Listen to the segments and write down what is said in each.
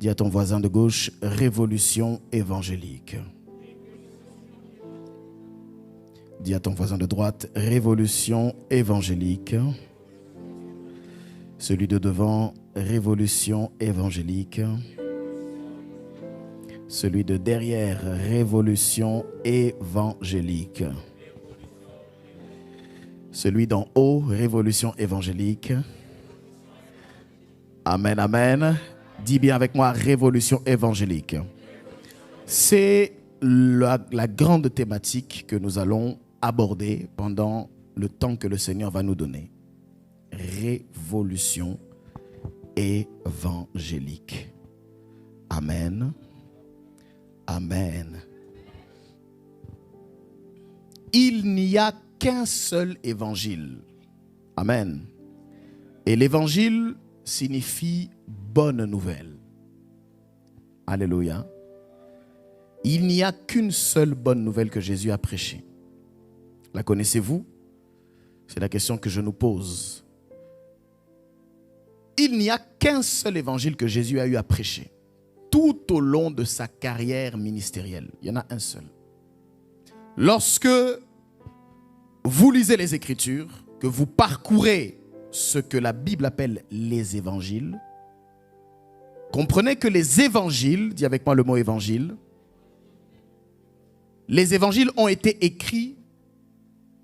Dis à ton voisin de gauche, révolution évangélique. Dis à ton voisin de droite, révolution évangélique. Celui de devant, révolution évangélique. Celui de derrière, révolution évangélique. Celui d'en haut, révolution évangélique. Amen, amen. Dis bien avec moi, révolution évangélique. C'est la grande thématique que nous allons aborder pendant le temps que le Seigneur va nous donner. Révolution évangélique. Amen. Amen. Il n'y a qu'un seul évangile. Amen. Et l'évangile signifie bonne nouvelle. Alléluia. Il n'y a qu'une seule bonne nouvelle que Jésus a prêchée. La connaissez-vous? C'est la question que je nous pose. Il n'y a qu'un seul évangile que Jésus a eu à prêcher tout au long de sa carrière ministérielle. Il y en a un seul. Lorsque vous lisez les Écritures, que vous parcourez ce que la Bible appelle les évangiles, comprenez que les évangiles, dis avec moi le mot évangile, les évangiles ont été écrits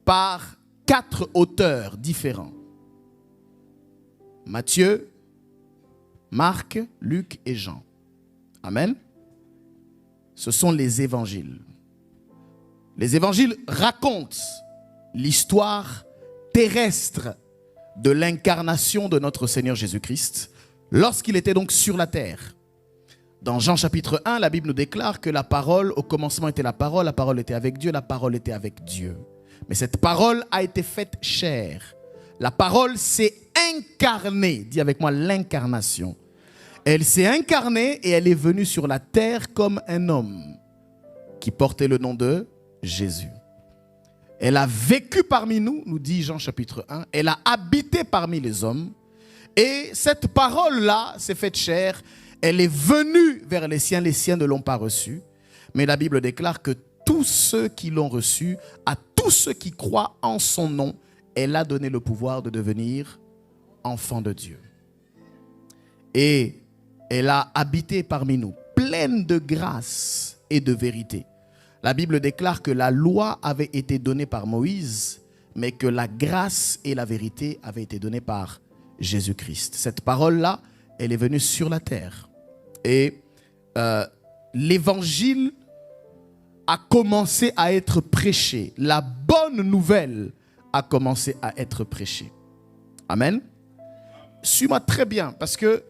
par 4 auteurs différents. Matthieu, Marc, Luc et Jean. Amen. Ce sont les évangiles. Les évangiles racontent l'histoire terrestre de l'incarnation de notre Seigneur Jésus-Christ lorsqu'il était donc sur la terre. Dans Jean chapitre 1, la Bible nous déclare que la parole, au commencement était la parole était avec Dieu, la parole était avec Dieu. Mais cette parole a été faite chair. La parole s'est incarnée. Dis avec moi l'incarnation. Elle s'est incarnée et elle est venue sur la terre comme un homme qui portait le nom de Jésus. Elle a vécu parmi nous, nous dit Jean chapitre 1. Elle a habité parmi les hommes. Et cette parole-là s'est faite chair. Elle est venue vers les siens ne l'ont pas reçue. Mais la Bible déclare que tous ceux qui l'ont reçue, à tous ceux qui croient en son nom, elle a donné le pouvoir de devenir enfants de Dieu. Et elle a habité parmi nous, pleine de grâce et de vérité. La Bible déclare que la loi avait été donnée par Moïse, mais que la grâce et la vérité avaient été données par Jésus-Christ. Cette parole-là, elle est venue sur la terre. Et l'évangile a commencé à être prêché. La bonne nouvelle a commencé à être prêchée. Amen. Suis-moi très bien, parce que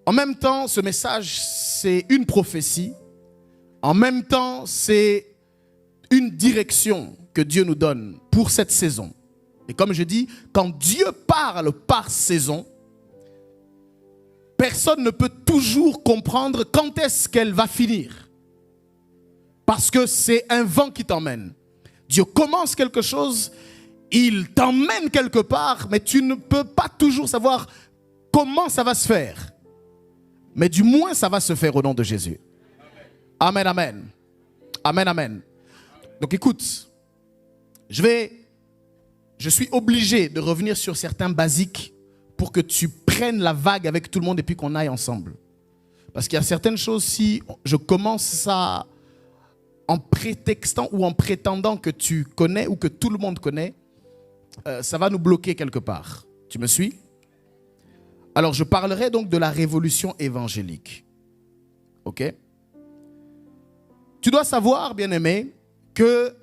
en même temps, ce message, c'est une prophétie. En même temps, c'est une direction que Dieu nous donne pour cette saison. Et comme je dis, quand Dieu parle par saison, personne ne peut toujours comprendre quand est-ce qu'elle va finir. Parce que c'est un vent qui t'emmène. Dieu commence quelque chose, il t'emmène quelque part, mais tu ne peux pas toujours savoir comment ça va se faire. Mais du moins, ça va se faire au nom de Jésus. Amen, amen. Amen, amen. Donc écoute, je suis obligé de revenir sur certains basiques pour que tu prennes la vague avec tout le monde et puis qu'on aille ensemble. Parce qu'il y a certaines choses, si je commence ça en prétextant ou en prétendant que tu connais ou que tout le monde connaît, ça va nous bloquer quelque part. Tu me suis? Alors, je parlerai donc de la révolution évangélique. Ok? Tu dois savoir, bien-aimé, que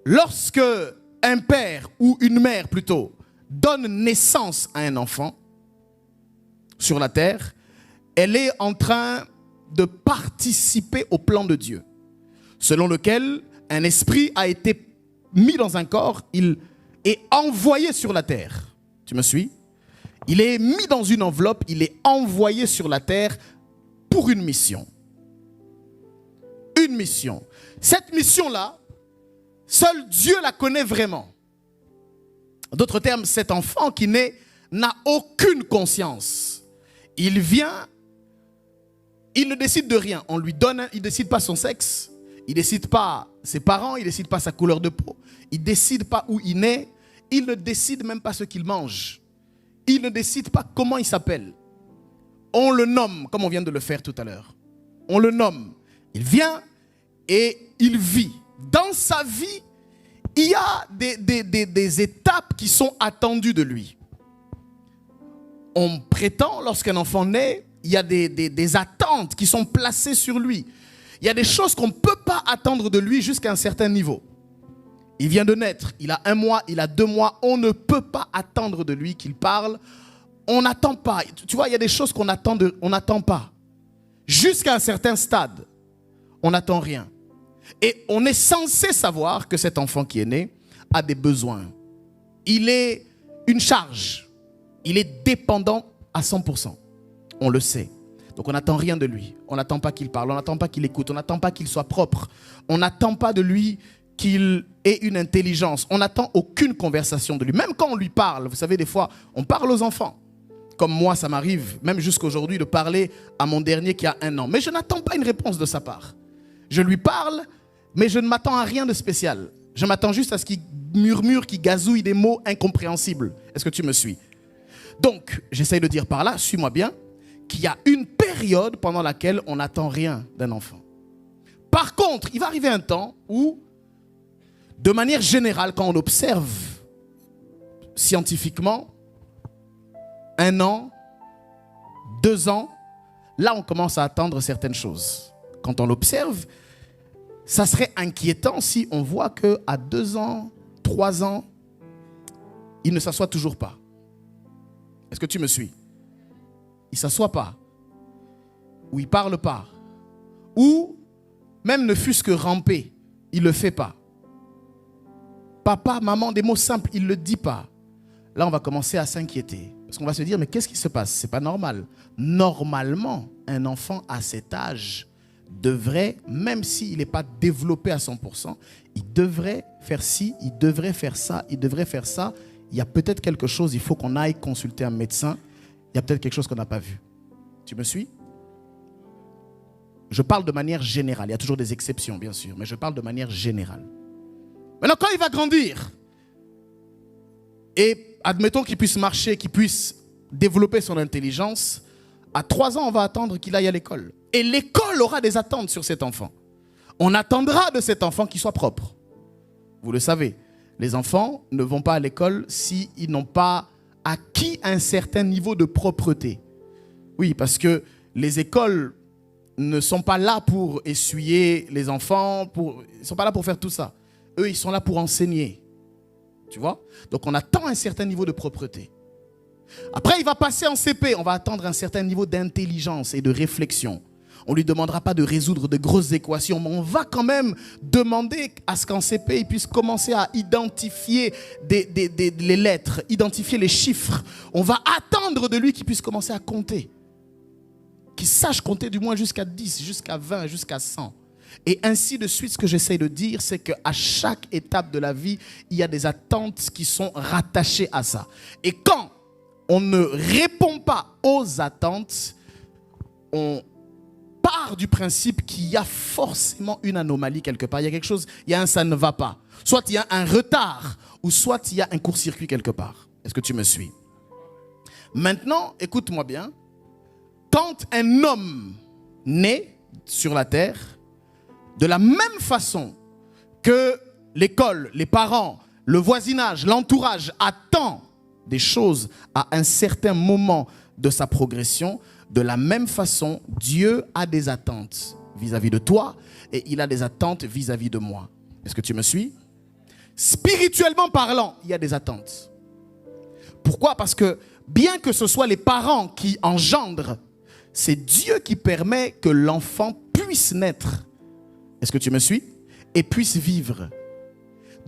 lorsque un père ou une mère plutôt donne naissance à un enfant sur la terre, elle est en train de participer au plan de Dieu, selon lequel un esprit a été mis dans un corps, il est envoyé sur la terre. Tu me suis? Il est mis dans une enveloppe, il est envoyé sur la terre pour une mission. Une mission. Cette mission-là, seul Dieu la connaît vraiment. En d'autres termes, cet enfant qui naît n'a aucune conscience. Il vient, il ne décide de rien. On lui donne, il ne décide pas son sexe, il ne décide pas ses parents, il ne décide pas sa couleur de peau, il ne décide pas où il naît, il ne décide même pas ce qu'il mange. Il ne décide pas comment il s'appelle. On le nomme, comme on vient de le faire tout à l'heure. On le nomme. Il vient et il vit. Dans sa vie, il y a des étapes qui sont attendues de lui. On prétend, lorsqu'un enfant naît, il y a des attentes qui sont placées sur lui. Il y a des choses qu'on ne peut pas attendre de lui jusqu'à un certain niveau. Il vient de naître, il a 1 mois, il a 2 mois, on ne peut pas attendre de lui qu'il parle. On n'attend pas. Tu vois, il y a des choses qu'on attend on n'attend pas. Jusqu'à un certain stade, on n'attend rien. Et on est censé savoir que cet enfant qui est né a des besoins. Il est une charge. Il est dépendant à 100%. On le sait. Donc on n'attend rien de lui. On n'attend pas qu'il parle, on n'attend pas qu'il écoute, on n'attend pas qu'il soit propre. On n'attend pas de lui qu'il ait une intelligence. On n'attend aucune conversation de lui. Même quand on lui parle, vous savez, des fois, on parle aux enfants. Comme moi, ça m'arrive, même jusqu'à aujourd'hui, de parler à mon dernier qui a 1 an. Mais je n'attends pas une réponse de sa part. Je lui parle, mais je ne m'attends à rien de spécial. Je m'attends juste à ce qu'il murmure, qu'il gazouille des mots incompréhensibles. Est-ce que tu me suis? Donc, j'essaye de dire par là, suis-moi bien, qu'il y a une période pendant laquelle on n'attend rien d'un enfant. Par contre, il va arriver un temps où, de manière générale, quand on observe scientifiquement, 1 an, 2 ans, là on commence à attendre certaines choses. Quand on l'observe, ça serait inquiétant si on voit qu'à 2 ans, 3 ans, il ne s'assoit toujours pas. Est-ce que tu me suis? Il ne s'assoit pas. Ou il ne parle pas. Ou même ne fût-ce que ramper, il ne le fait pas. Papa, maman, des mots simples, il ne le dit pas. Là, on va commencer à s'inquiéter. Parce qu'on va se dire, mais qu'est-ce qui se passe? Ce n'est pas normal. Normalement, un enfant à cet âge devrait, même s'il n'est pas développé à 100%, il devrait faire ci, il devrait faire ça, il devrait faire ça. Il y a peut-être quelque chose, il faut qu'on aille consulter un médecin. Il y a peut-être quelque chose qu'on n'a pas vu. Tu me suis? Je parle de manière générale. Il y a toujours des exceptions, bien sûr, mais je parle de manière générale. Maintenant, quand il va grandir, et admettons qu'il puisse marcher, qu'il puisse développer son intelligence, à 3 ans, on va attendre qu'il aille à l'école. Et l'école aura des attentes sur cet enfant. On attendra de cet enfant qu'il soit propre. Vous le savez, les enfants ne vont pas à l'école s'ils n'ont pas acquis un certain niveau de propreté. Oui, parce que les écoles ne sont pas là pour essuyer les enfants, ils ne sont pas là pour faire tout ça. Eux, ils sont là pour enseigner. Tu vois? Donc on attend un certain niveau de propreté. Après, il va passer en CP. On va attendre un certain niveau d'intelligence et de réflexion. On ne lui demandera pas de résoudre de grosses équations, mais on va quand même demander à ce qu'en CP, il puisse commencer à identifier les lettres, identifier les chiffres. On va attendre de lui qu'il puisse commencer à compter. Qu'il sache compter du moins jusqu'à 10, jusqu'à 20, jusqu'à 100. Et ainsi de suite, ce que j'essaie de dire, c'est qu'à chaque étape de la vie, il y a des attentes qui sont rattachées à ça. Et quand on ne répond pas aux attentes, on part du principe qu'il y a forcément une anomalie quelque part. Il y a quelque chose, il y a un ça ne va pas. Soit il y a un retard, ou soit il y a un court-circuit quelque part. Est-ce que tu me suis? Maintenant, écoute-moi bien. Quand un homme naît sur la terre, de la même façon que l'école, les parents, le voisinage, l'entourage attend des choses à un certain moment de sa progression, de la même façon, Dieu a des attentes vis-à-vis de toi et il a des attentes vis-à-vis de moi. Est-ce que tu me suis? Spirituellement parlant, il y a des attentes. Pourquoi? Parce que bien que ce soit les parents qui engendrent, c'est Dieu qui permet que l'enfant puisse naître. Est-ce que tu me suis? Et puisse vivre.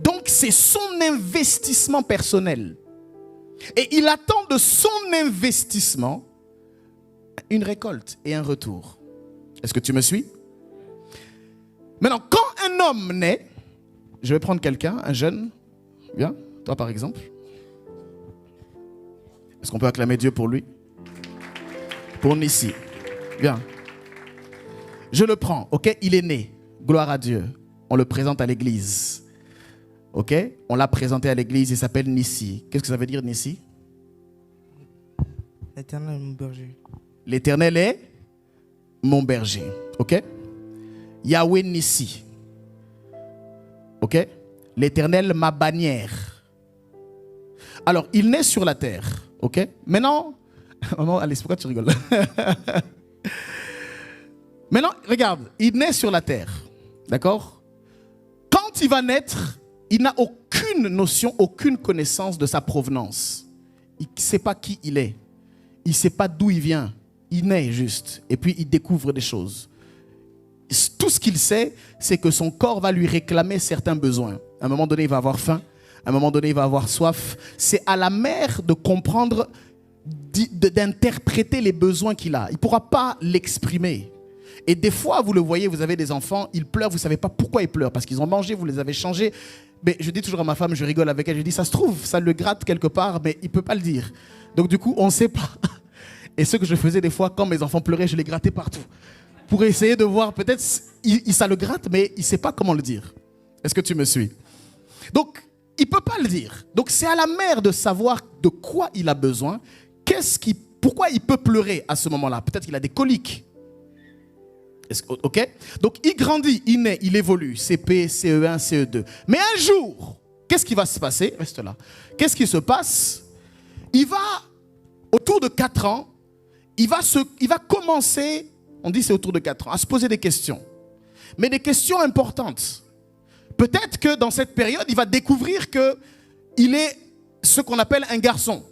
Donc c'est son investissement personnel. Et il attend de son investissement une récolte et un retour. Est-ce que tu me suis? Maintenant, quand un homme naît, je vais prendre quelqu'un, un jeune, bien, toi par exemple. Est-ce qu'on peut acclamer Dieu pour lui? Pour Nissi. Bien. Je le prends, ok? Il est né. Gloire à Dieu. On le présente à l'église. Ok? On l'a présenté à l'église, il s'appelle Nissi. Qu'est-ce que ça veut dire, Nissi? L'Éternel est mon berger. L'Éternel est mon berger. Ok? Yahweh Nissi. Ok? L'Éternel ma bannière. Alors, il naît sur la terre. Ok? Maintenant, maman, Alice, pourquoi tu rigoles? Maintenant, regarde, il naît sur la terre. D'accord? Quand il va naître, il n'a aucune notion, aucune connaissance de sa provenance. Il ne sait pas qui il est. Il ne sait pas d'où il vient. Il naît juste. Et puis, il découvre des choses. Tout ce qu'il sait, c'est que son corps va lui réclamer certains besoins. À un moment donné, il va avoir faim. À un moment donné, il va avoir soif. C'est à la mère de comprendre, d'interpréter les besoins qu'il a. Il ne pourra pas l'exprimer. Et des fois, vous le voyez, vous avez des enfants, ils pleurent, vous ne savez pas pourquoi ils pleurent. Parce qu'ils ont mangé, vous les avez changés. Mais je dis toujours à ma femme, je rigole avec elle, je dis, ça se trouve, ça le gratte quelque part, mais il ne peut pas le dire. Donc du coup, on ne sait pas. Et ce que je faisais des fois, quand mes enfants pleuraient, je les grattais partout. Pour essayer de voir, peut-être, ça le gratte, mais il ne sait pas comment le dire. Est-ce que tu me suis? Donc, il ne peut pas le dire. Donc, c'est à la mère de savoir de quoi il a besoin. Pourquoi il peut pleurer à ce moment-là? Peut-être qu'il a des coliques. Ok? Donc, il grandit, il naît, il évolue. CP, CE1, CE2. Mais un jour, qu'est-ce qui va se passer? Reste là. Qu'est-ce qui se passe? Il va, autour de 4 ans, il va commencer, on dit c'est autour de 4 ans, à se poser des questions. Mais des questions importantes. Peut-être que dans cette période, il va découvrir qu'il est ce qu'on appelle un garçon.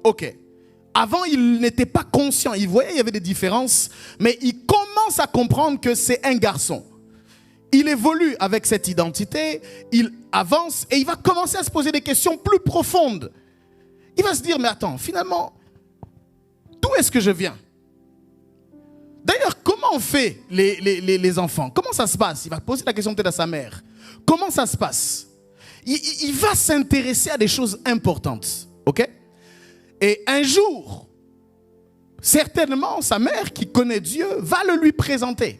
Ok. Avant, il n'était pas conscient. Il voyait qu'il y avait des différences, mais il commence à comprendre que c'est un garçon. Il évolue avec cette identité, il avance et il va commencer à se poser des questions plus profondes. Il va se dire, mais attends, finalement, d'où est-ce que je viens? D'ailleurs, comment on fait les enfants? Comment ça se passe? Il va poser la question peut-être à sa mère. Comment ça se passe? Il va s'intéresser à des choses importantes. Ok? Et un jour, certainement, sa mère qui connaît Dieu va le lui présenter.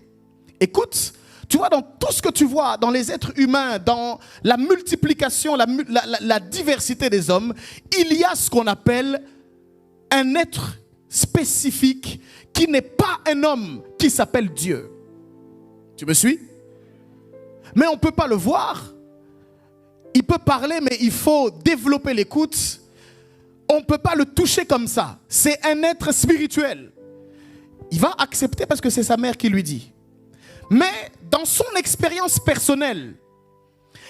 Écoute, tu vois, dans tout ce que tu vois, dans les êtres humains, dans la multiplication, la diversité des hommes, il y a ce qu'on appelle un être spécifique qui n'est pas un homme, qui s'appelle Dieu. Tu me suis? Mais on ne peut pas le voir. Il peut parler, mais il faut développer l'écoute. On ne peut pas le toucher comme ça. C'est un être spirituel. Il va accepter parce que c'est sa mère qui lui dit. Mais dans son expérience personnelle,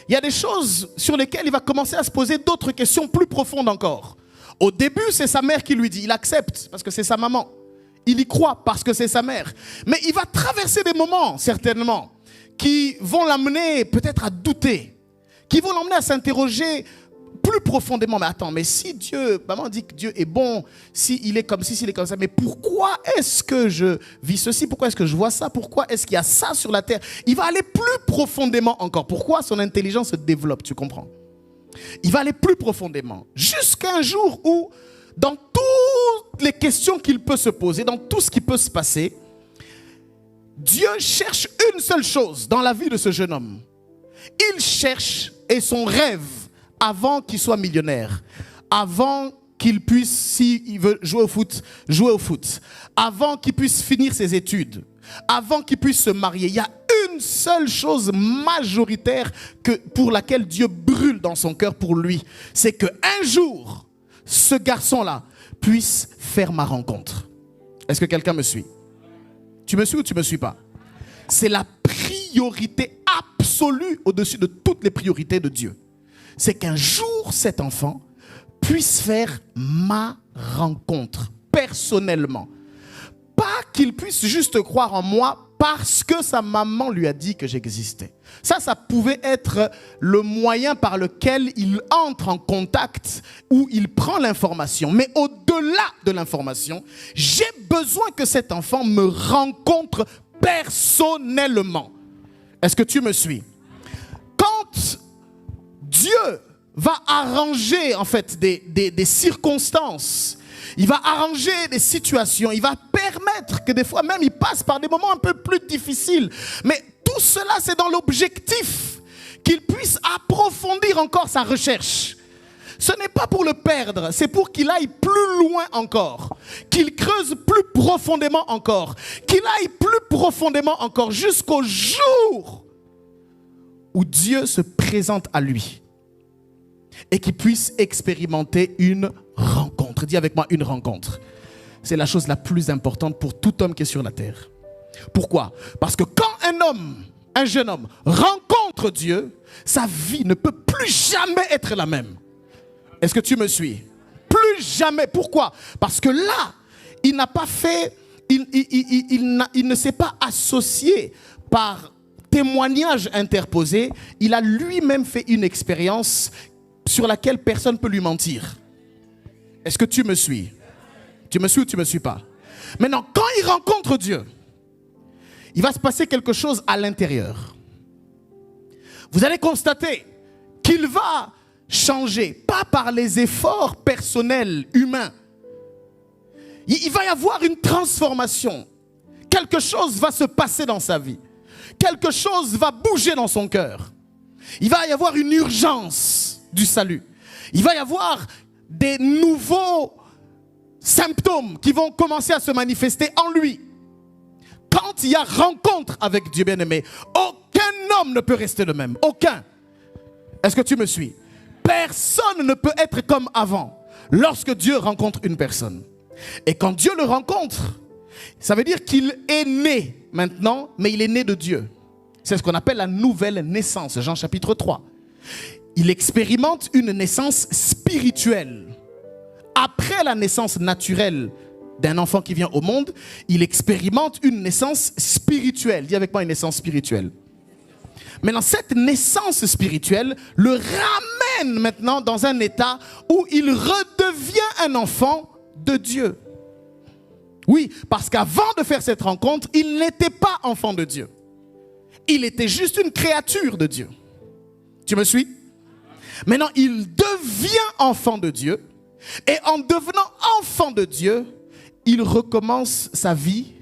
il y a des choses sur lesquelles il va commencer à se poser d'autres questions plus profondes encore. Au début, c'est sa mère qui lui dit. Il accepte parce que c'est sa maman. Il y croit parce que c'est sa mère. Mais il va traverser des moments, certainement, qui vont l'amener peut-être à douter, qui vont l'emmener à s'interroger plus profondément. Mais attends, mais si Dieu, maman dit que Dieu est bon, s'il est comme ci, s'il est comme ça, mais pourquoi est-ce que je vis ceci? Pourquoi est-ce que je vois ça? Pourquoi est-ce qu'il y a ça sur la terre? Il va aller plus profondément encore. Pourquoi son intelligence se développe, tu comprends? Il va aller plus profondément. Jusqu'à un jour où, dans toutes les questions qu'il peut se poser, dans tout ce qui peut se passer, Dieu cherche une seule chose dans la vie de ce jeune homme. Il cherche, et son rêve, avant qu'il soit millionnaire, avant qu'il puisse, s'il veut jouer au foot, avant qu'il puisse finir ses études, avant qu'il puisse se marier, il y a une seule chose majoritaire pour laquelle Dieu brûle dans son cœur pour lui. C'est qu'un jour, ce garçon-là puisse faire ma rencontre. Est-ce que quelqu'un me suit? Tu me suis ou tu ne me suis pas? C'est la priorité absolue au-dessus de toutes les priorités de Dieu. C'est qu'un jour, cet enfant puisse faire ma rencontre personnellement. Pas qu'il puisse juste croire en moi parce que sa maman lui a dit que j'existais. Ça pouvait être le moyen par lequel il entre en contact, où il prend l'information. Mais au-delà de l'information, j'ai besoin que cet enfant me rencontre personnellement. Est-ce que tu me suis? Quand Dieu va arranger en fait des circonstances Il va arranger des situations. Il va permettre que des fois même il passe par des moments un peu plus difficiles. Mais tout cela, c'est dans l'objectif qu'il puisse approfondir encore sa recherche. Ce n'est pas pour le perdre, c'est pour qu'il aille plus loin encore, qu'il creuse plus profondément encore, qu'il aille plus profondément encore jusqu'au jour où Dieu se présente à lui et qu'il puisse expérimenter une rencontre. Dis avec moi, une rencontre. C'est la chose la plus importante pour tout homme qui est sur la terre. Pourquoi? Parce que quand un jeune homme rencontre Dieu, sa vie ne peut plus jamais être la même. Est-ce que tu me suis? Plus jamais. Pourquoi? Parce que là, il n'a pas fait, il ne s'est pas associé par témoignage interposé. Il a lui-même fait une expérience sur laquelle personne ne peut lui mentir. Est-ce que tu me suis? Tu me suis ou tu ne me suis pas? Maintenant, quand il rencontre Dieu, il va se passer quelque chose à l'intérieur. Vous allez constater qu'il va changer, pas par les efforts personnels, humains. Il va y avoir une transformation. Quelque chose va se passer dans sa vie. Quelque chose va bouger dans son cœur. Il va y avoir une urgence du salut. Il va y avoir des nouveaux symptômes qui vont commencer à se manifester en lui. Quand il y a rencontre avec Dieu bien-aimé, aucun homme ne peut rester le même. Aucun. Est-ce que tu me suis? Personne ne peut être comme avant lorsque Dieu rencontre une personne. Et quand Dieu le rencontre, ça veut dire qu'il est né maintenant, mais il est né de Dieu. C'est ce qu'on appelle la nouvelle naissance, Jean chapitre 3. Il expérimente une naissance spirituelle. Après la naissance naturelle d'un enfant qui vient au monde, il expérimente une naissance spirituelle. Dis avec moi, une naissance spirituelle. Maintenant, cette naissance spirituelle le ramène maintenant dans un état où il redevient un enfant de Dieu. Oui, parce qu'avant de faire cette rencontre, il n'était pas enfant de Dieu. Il était juste une créature de Dieu. Tu me suis? Maintenant, il devient enfant de Dieu. Et en devenant enfant de Dieu, il recommence sa vie,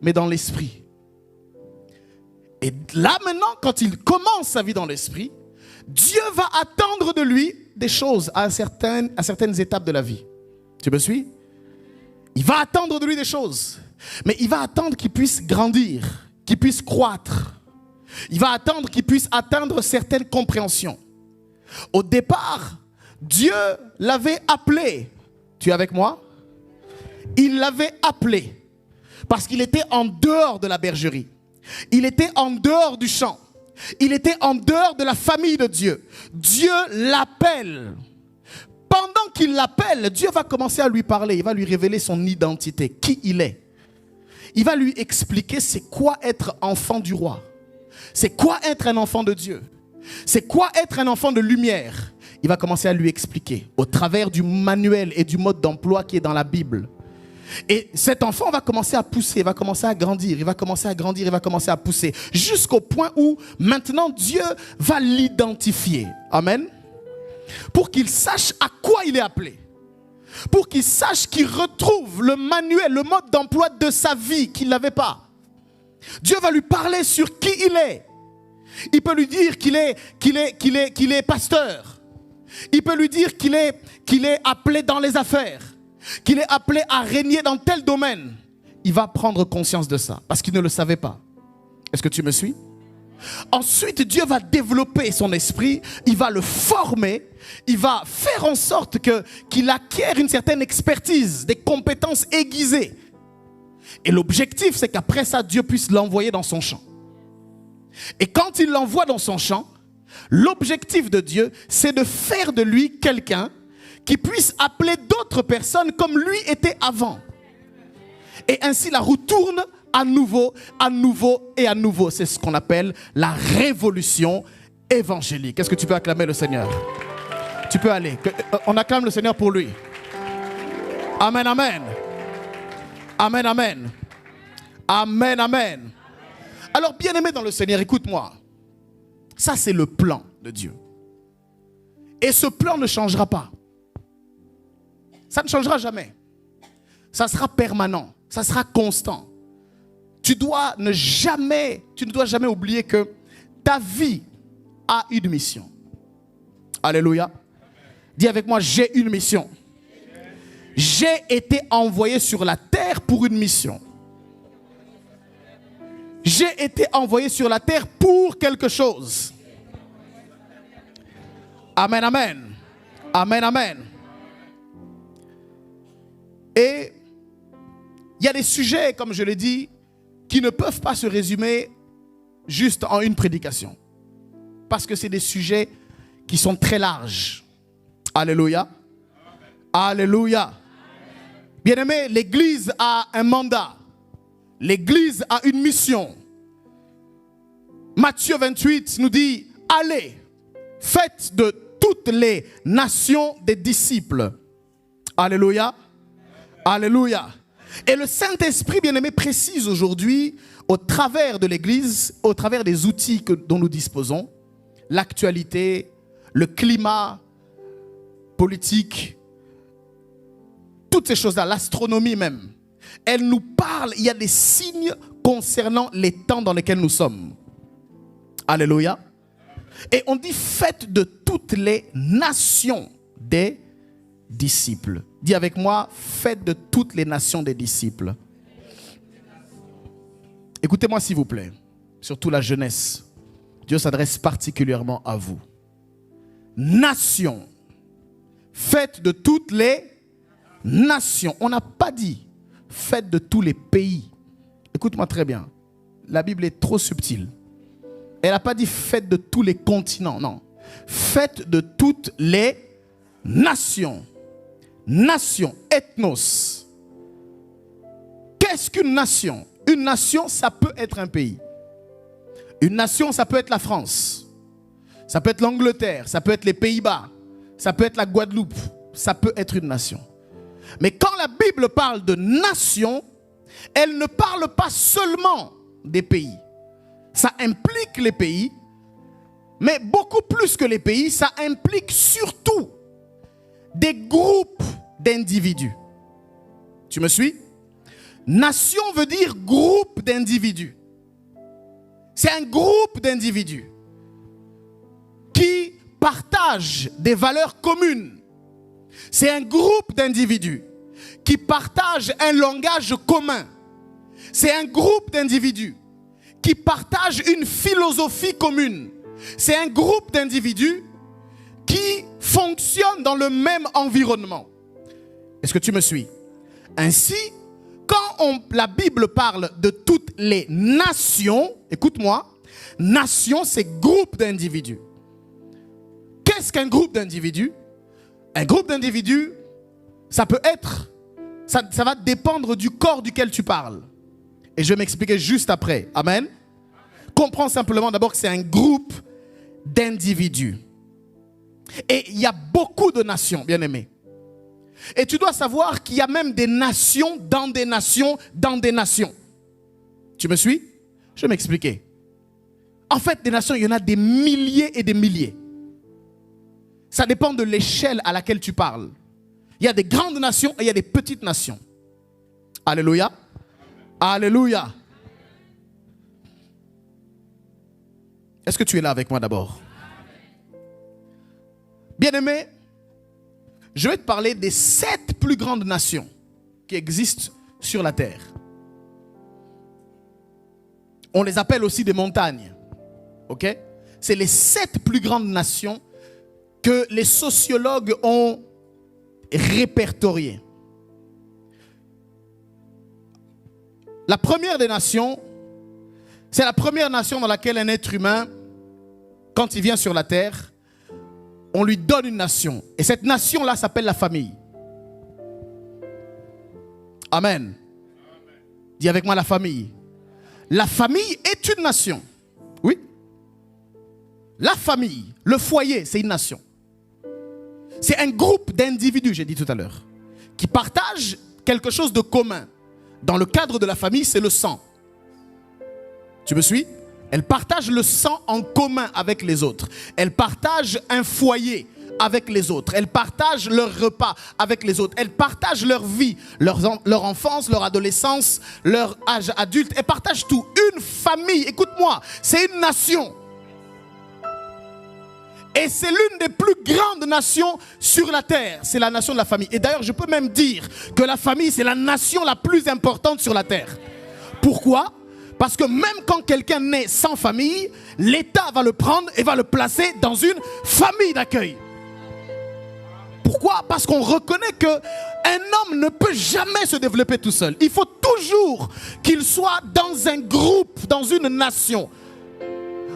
mais dans l'esprit. Et là maintenant, quand il commence sa vie dans l'esprit, Dieu va attendre de lui des choses à certaines étapes de la vie. Tu me suis? Il va attendre de lui des choses. Mais il va attendre qu'il puisse grandir, qu'il puisse croître. Il va attendre qu'il puisse atteindre certaines compréhensions. Au départ, Dieu l'avait appelé. Tu es avec moi? Il l'avait appelé parce qu'il était en dehors de la bergerie. Il était en dehors du champ. Il était en dehors de la famille de Dieu. Dieu l'appelle. Pendant qu'il l'appelle, Dieu va commencer à lui parler. Il va lui révéler son identité, qui il est. Il va lui expliquer c'est quoi être enfant du roi. C'est quoi être un enfant de Dieu. C'est quoi être un enfant de lumière. Il va commencer à lui expliquer au travers du manuel et du mode d'emploi qui est dans la Bible. Et cet enfant va commencer à pousser, va commencer à grandir, il va commencer à grandir, il va commencer à pousser, jusqu'au point où maintenant Dieu va l'identifier. Amen. Pour qu'il sache à quoi il est appelé. Pour qu'il sache qu'il retrouve le manuel, le mode d'emploi de sa vie qu'il n'avait pas. Dieu va lui parler sur qui il est. Il peut lui dire qu'il est pasteur. Il peut lui dire qu'il est appelé dans les affaires. Qu'il est appelé à régner dans tel domaine. Il va prendre conscience de ça parce qu'il ne le savait pas. Est-ce que tu me suis? Ensuite, Dieu va développer son esprit, il va le former, il va faire en sorte qu'il acquiert une certaine expertise, des compétences aiguisées. Et l'objectif, c'est qu'après ça, Dieu puisse l'envoyer dans son champ. Et quand il l'envoie dans son champ, l'objectif de Dieu, c'est de faire de lui quelqu'un qui puisse appeler d'autres personnes comme lui était avant. Et ainsi la roue tourne à nouveau, à nouveau et à nouveau. C'est ce qu'on appelle la révolution évangélique. Est-ce que tu peux acclamer le Seigneur? Tu peux aller. On acclame le Seigneur pour lui. Amen, amen. Amen, amen. Amen, amen. Alors, bien-aimé dans le Seigneur, écoute-moi. Ça, c'est le plan de Dieu. Et ce plan ne changera pas. Ça ne changera jamais. Ça sera permanent. Ça sera constant. Tu ne dois jamais oublier que ta vie a une mission. Alléluia. Dis avec moi, j'ai une mission. J'ai été envoyé sur la terre pour une mission. J'ai été envoyé sur la terre pour quelque chose. Amen, amen. Amen, amen. Et il y a des sujets, comme je l'ai dit, qui ne peuvent pas se résumer juste en une prédication. Parce que c'est des sujets qui sont très larges. Alléluia. Alléluia. Bien-aimé, l'Église a un mandat. L'Église a une mission. Matthieu 28 nous dit, allez, faites de toutes les nations des disciples. Alléluia. Alléluia. Et le Saint-Esprit, bien-aimé, précise aujourd'hui, au travers de l'Église, au travers des outils dont nous disposons, l'actualité, le climat politique, toutes ces choses-là, l'astronomie même, elle nous parle, il y a des signes concernant les temps dans lesquels nous sommes. Alléluia. Et on dit, faites de toutes les nations des disciples. Dis avec moi, faites de toutes les nations des disciples. Écoutez-moi s'il vous plaît, surtout la jeunesse. Dieu s'adresse particulièrement à vous. Nations. Faites de toutes les nations. On n'a pas dit faites de tous les pays. Écoute-moi très bien. La Bible est trop subtile. Elle n'a pas dit faites de tous les continents. Non. Faites de toutes les nations. Nation, ethnos. Qu'est-ce qu'une nation? Une nation, ça peut être un pays. Une nation, ça peut être la France. Ça peut être l'Angleterre. Ça peut être les Pays-Bas. Ça peut être la Guadeloupe. Ça peut être une nation. Mais quand la Bible parle de nation, elle ne parle pas seulement des pays. Ça implique les pays, mais beaucoup plus que les pays, ça implique surtout des groupes d'individus. Tu me suis? Nation veut dire groupe d'individus. C'est un groupe d'individus qui partagent des valeurs communes. C'est un groupe d'individus qui partagent un langage commun. C'est un groupe d'individus qui partagent une philosophie commune. C'est un groupe d'individus qui fonctionnent dans le même environnement. Est-ce que tu me suis? Ainsi, quand la Bible parle de toutes les nations, écoute-moi, nation, c'est groupe d'individus. Qu'est-ce qu'un groupe d'individus? Un groupe d'individus, ça peut être, ça va dépendre du corps duquel tu parles. Et je vais m'expliquer juste après. Amen. Comprends simplement d'abord que c'est un groupe d'individus. Et il y a beaucoup de nations, bien aimés. Et tu dois savoir qu'il y a même des nations dans des nations dans des nations. Tu me suis? Je vais m'expliquer. En fait, des nations, il y en a des milliers et des milliers. Ça dépend de l'échelle à laquelle tu parles. Il y a des grandes nations et il y a des petites nations. Alléluia. Alléluia. Est-ce que tu es là avec moi d'abord? Bien-aimé, je vais te parler des 7 plus grandes nations qui existent sur la terre. On les appelle aussi des montagnes. Ok? C'est les 7 plus grandes nations que les sociologues ont répertoriées. La première des nations, c'est la première nation dans laquelle un être humain, quand il vient sur la terre, on lui donne une nation. Et cette nation-là s'appelle la famille. Amen. Dis avec moi la famille. La famille est une nation. Oui. La famille, le foyer, c'est une nation. C'est un groupe d'individus, j'ai dit tout à l'heure, qui partagent quelque chose de commun. Dans le cadre de la famille, c'est le sang. Tu me suis? Elle partage le sang en commun avec les autres. Elle partage un foyer, avec les autres. Elles partagent leur repas avec les autres. Elles partagent leur vie, leur enfance, leur adolescence, leur âge adulte. Elles partagent tout. Une famille, écoute-moi, c'est une nation. Et c'est l'une des plus grandes nations sur la terre. C'est la nation de la famille. Et d'ailleurs, je peux même dire que la famille, c'est la nation la plus importante sur la terre. Pourquoi ? Parce que même quand quelqu'un naît sans famille, l'État va le prendre et va le placer dans une famille d'accueil. Pourquoi ? Parce qu'on reconnaît qu'un homme ne peut jamais se développer tout seul. Il faut toujours qu'il soit dans un groupe, dans une nation.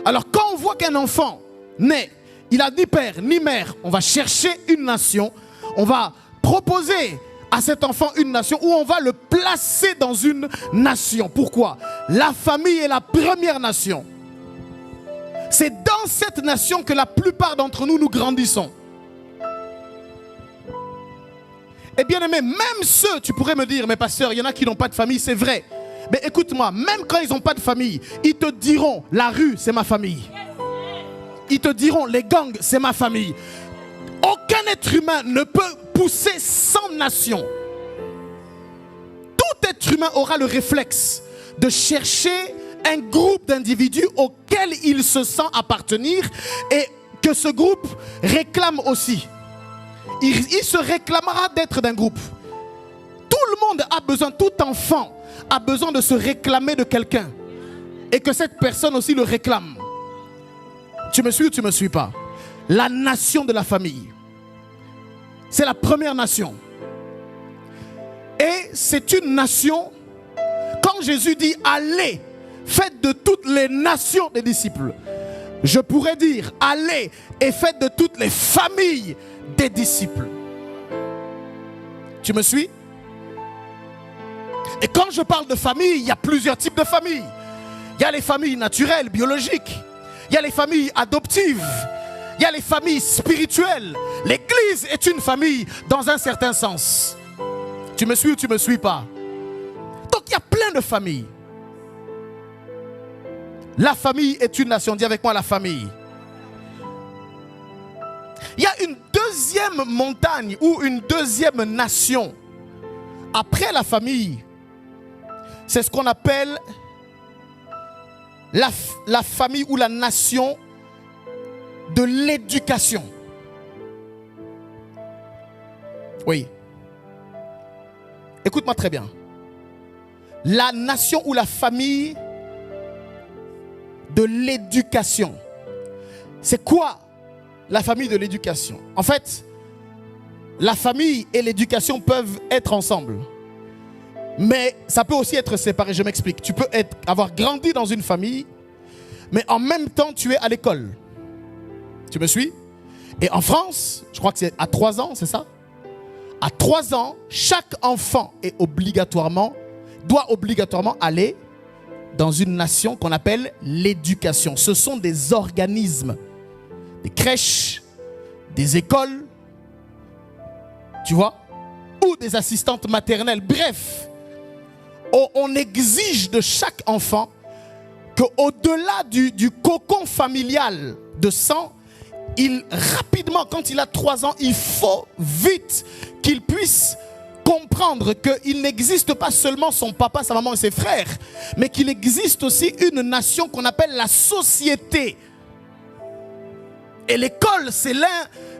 Alors quand on voit qu'un enfant naît, il n'a ni père ni mère, on va chercher une nation, on va proposer à cet enfant une nation où on va le placer dans une nation. Pourquoi ? La famille est la première nation. C'est dans cette nation que la plupart d'entre nous grandissons. Et bien aimé, même ceux, tu pourrais me dire, mais pasteur, il y en a qui n'ont pas de famille, c'est vrai. Mais écoute-moi, même quand ils n'ont pas de famille, ils te diront, la rue, c'est ma famille. Ils te diront, les gangs, c'est ma famille. Aucun être humain ne peut pousser sans nation. Tout être humain aura le réflexe de chercher un groupe d'individus auquel il se sent appartenir et que ce groupe réclame aussi. Il se réclamera d'être d'un groupe. Tout le monde a besoin, tout enfant a besoin de se réclamer de quelqu'un et que cette personne aussi le réclame. Tu me suis ou tu ne me suis pas? La nation de la famille. C'est la première nation. Et c'est une nation, quand Jésus dit allez, faites de toutes les nations des disciples. Je pourrais dire allez et faites de toutes les familles des disciples. Tu me suis? Et quand je parle de famille, il y a plusieurs types de familles. Il y a les familles naturelles, biologiques. Il y a les familles adoptives. Il y a les familles spirituelles. L'église est une famille dans un certain sens. Tu me suis ou tu ne me suis pas? Donc il y a plein de familles. La famille est une nation. Dis avec moi la famille. Il y a une deuxième montagne ou une deuxième nation. Après la famille, c'est ce qu'on appelle la famille ou la nation de l'éducation. Oui. Écoute-moi très bien. La nation ou la famille de l'éducation. C'est quoi la famille de l'éducation? En fait, la famille et l'éducation peuvent être ensemble. Mais ça peut aussi être séparé, je m'explique. Tu peux avoir grandi dans une famille, mais en même temps tu es à l'école. Tu me suis? Et en France, je crois que c'est à 3 ans, c'est ça? À 3 ans, chaque enfant doit obligatoirement aller dans une nation qu'on appelle l'éducation. Ce sont des organismes, des crèches, des écoles, tu vois, ou des assistantes maternelles. Bref, on exige de chaque enfant qu'au-delà du cocon familial de sang, rapidement, quand il a 3 ans, il faut vite qu'il puisse comprendre qu'il n'existe pas seulement son papa, sa maman et ses frères, mais qu'il existe aussi une nation qu'on appelle la société. Et l'école, c'est l'un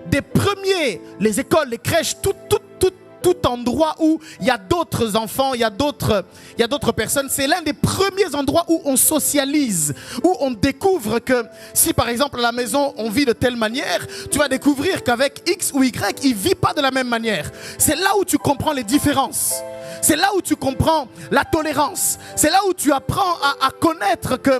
des premiers, les écoles, les crèches, tout endroit où il y a d'autres enfants, il y a d'autres personnes. C'est l'un des premiers endroits où on socialise, où on découvre que si par exemple à la maison on vit de telle manière, tu vas découvrir qu'avec X ou Y, il ne vit pas de la même manière. C'est là où tu comprends les différences. C'est là où tu comprends la tolérance. C'est là où tu apprends à connaître que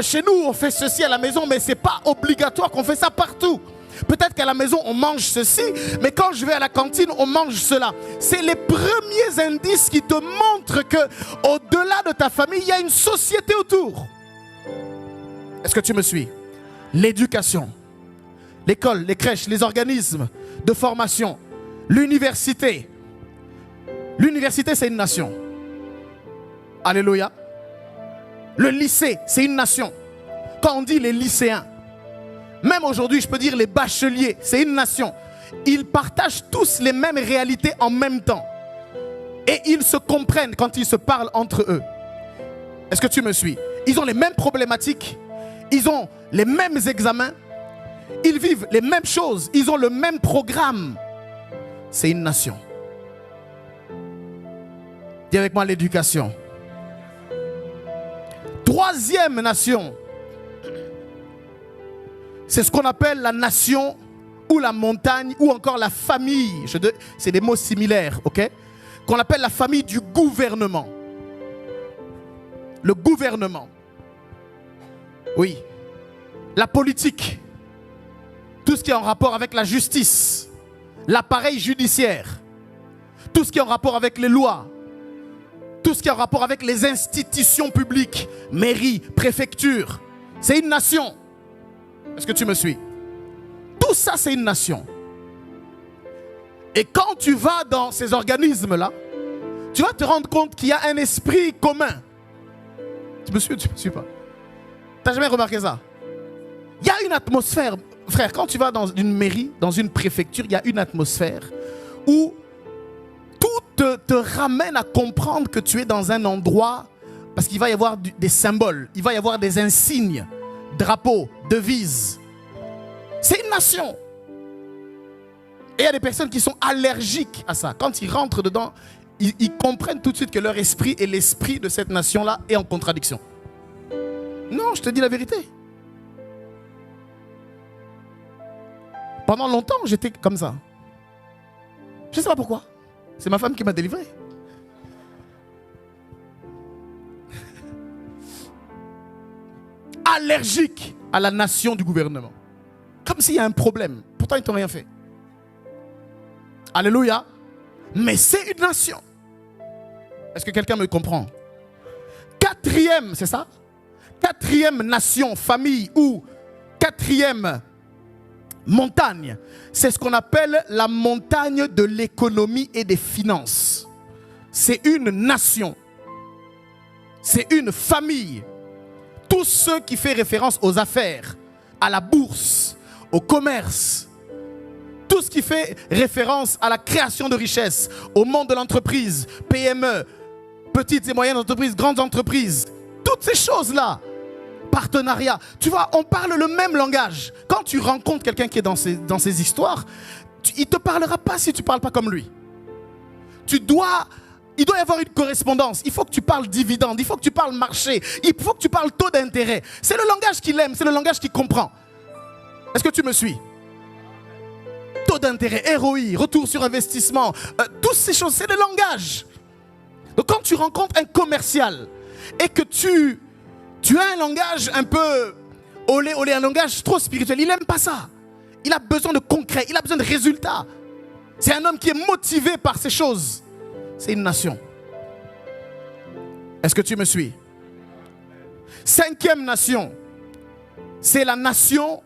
chez nous on fait ceci à la maison, mais ce n'est pas obligatoire qu'on fait ça partout. Peut-être qu'à la maison on mange ceci, mais quand je vais à la cantine on mange cela. C'est les premiers indices qui te montrent que au-delà de ta famille, il y a une société autour. Est-ce que tu me suis? L'éducation, l'école, les crèches, les organismes de formation, l'université. L'université, c'est une nation. Alléluia. Le lycée, c'est une nation. Quand on dit les lycéens, Même aujourd'hui, je peux dire les bacheliers, c'est une nation. Ils partagent tous les mêmes réalités en même temps. Et ils se comprennent quand ils se parlent entre eux. Est-ce que tu me suis? Ils ont les mêmes problématiques. Ils ont les mêmes examens. Ils vivent les mêmes choses. Ils ont le même programme. C'est une nation. Dis avec moi l'éducation. Troisième nation. C'est ce qu'on appelle la nation ou la montagne ou encore la famille. C'est des mots similaires, ok? Qu'on appelle la famille du gouvernement. Le gouvernement. Oui. La politique. Tout ce qui est en rapport avec la justice. L'appareil judiciaire. Tout ce qui est en rapport avec les lois. Tout ce qui est en rapport avec les institutions publiques. Mairie, préfecture. C'est une nation. Est-ce que tu me suis? Tout ça, c'est une nation. Et quand tu vas dans ces organismes-là, tu vas te rendre compte qu'il y a un esprit commun. Tu me suis ou tu ne me suis pas? Tu n'as jamais remarqué ça? Il y a une atmosphère, frère, quand tu vas dans une mairie, dans une préfecture, il y a une atmosphère où tout te ramène à comprendre que tu es dans un endroit, parce qu'il va y avoir des symboles, il va y avoir des insignes, drapeaux, devises. C'est une nation. Et il y a des personnes qui sont allergiques à ça. Quand ils rentrent dedans, ils comprennent tout de suite que leur esprit et l'esprit de cette nation-là est en contradiction. Non, je te dis la vérité. Pendant longtemps, j'étais comme ça. Je ne sais pas pourquoi. C'est ma femme qui m'a délivré. Allergique à la nation du gouvernement. Comme s'il y a un problème. Pourtant, ils n'ont rien fait. Alléluia. Mais c'est une nation. Est-ce que quelqu'un me comprend? Quatrième, c'est ça? Quatrième nation, famille ou quatrième montagne, c'est ce qu'on appelle la montagne de l'économie et des finances. C'est une nation. C'est une famille. Tout ce qui fait référence aux affaires, à la bourse, au commerce, tout ce qui fait référence à la création de richesses, au monde de l'entreprise, PME, petites et moyennes entreprises, grandes entreprises, toutes ces choses-là, partenariat. Tu vois, on parle le même langage. Quand tu rencontres quelqu'un qui est dans ces histoires, il ne te parlera pas si tu ne parles pas comme lui. Il doit y avoir une correspondance. Il faut que tu parles dividende, il faut que tu parles marché, il faut que tu parles taux d'intérêt. C'est le langage qu'il aime, c'est le langage qu'il comprend. Est-ce que tu me suis? Taux d'intérêt, ROI, retour sur investissement, toutes ces choses, c'est le langage. Donc quand tu rencontres un commercial et que tu as un langage un peu olé, un langage trop spirituel, il n'aime pas ça. Il a besoin de concret, il a besoin de résultats. C'est un homme qui est motivé par ces choses. C'est une nation. Est-ce que tu me suis? Cinquième nation, c'est la nation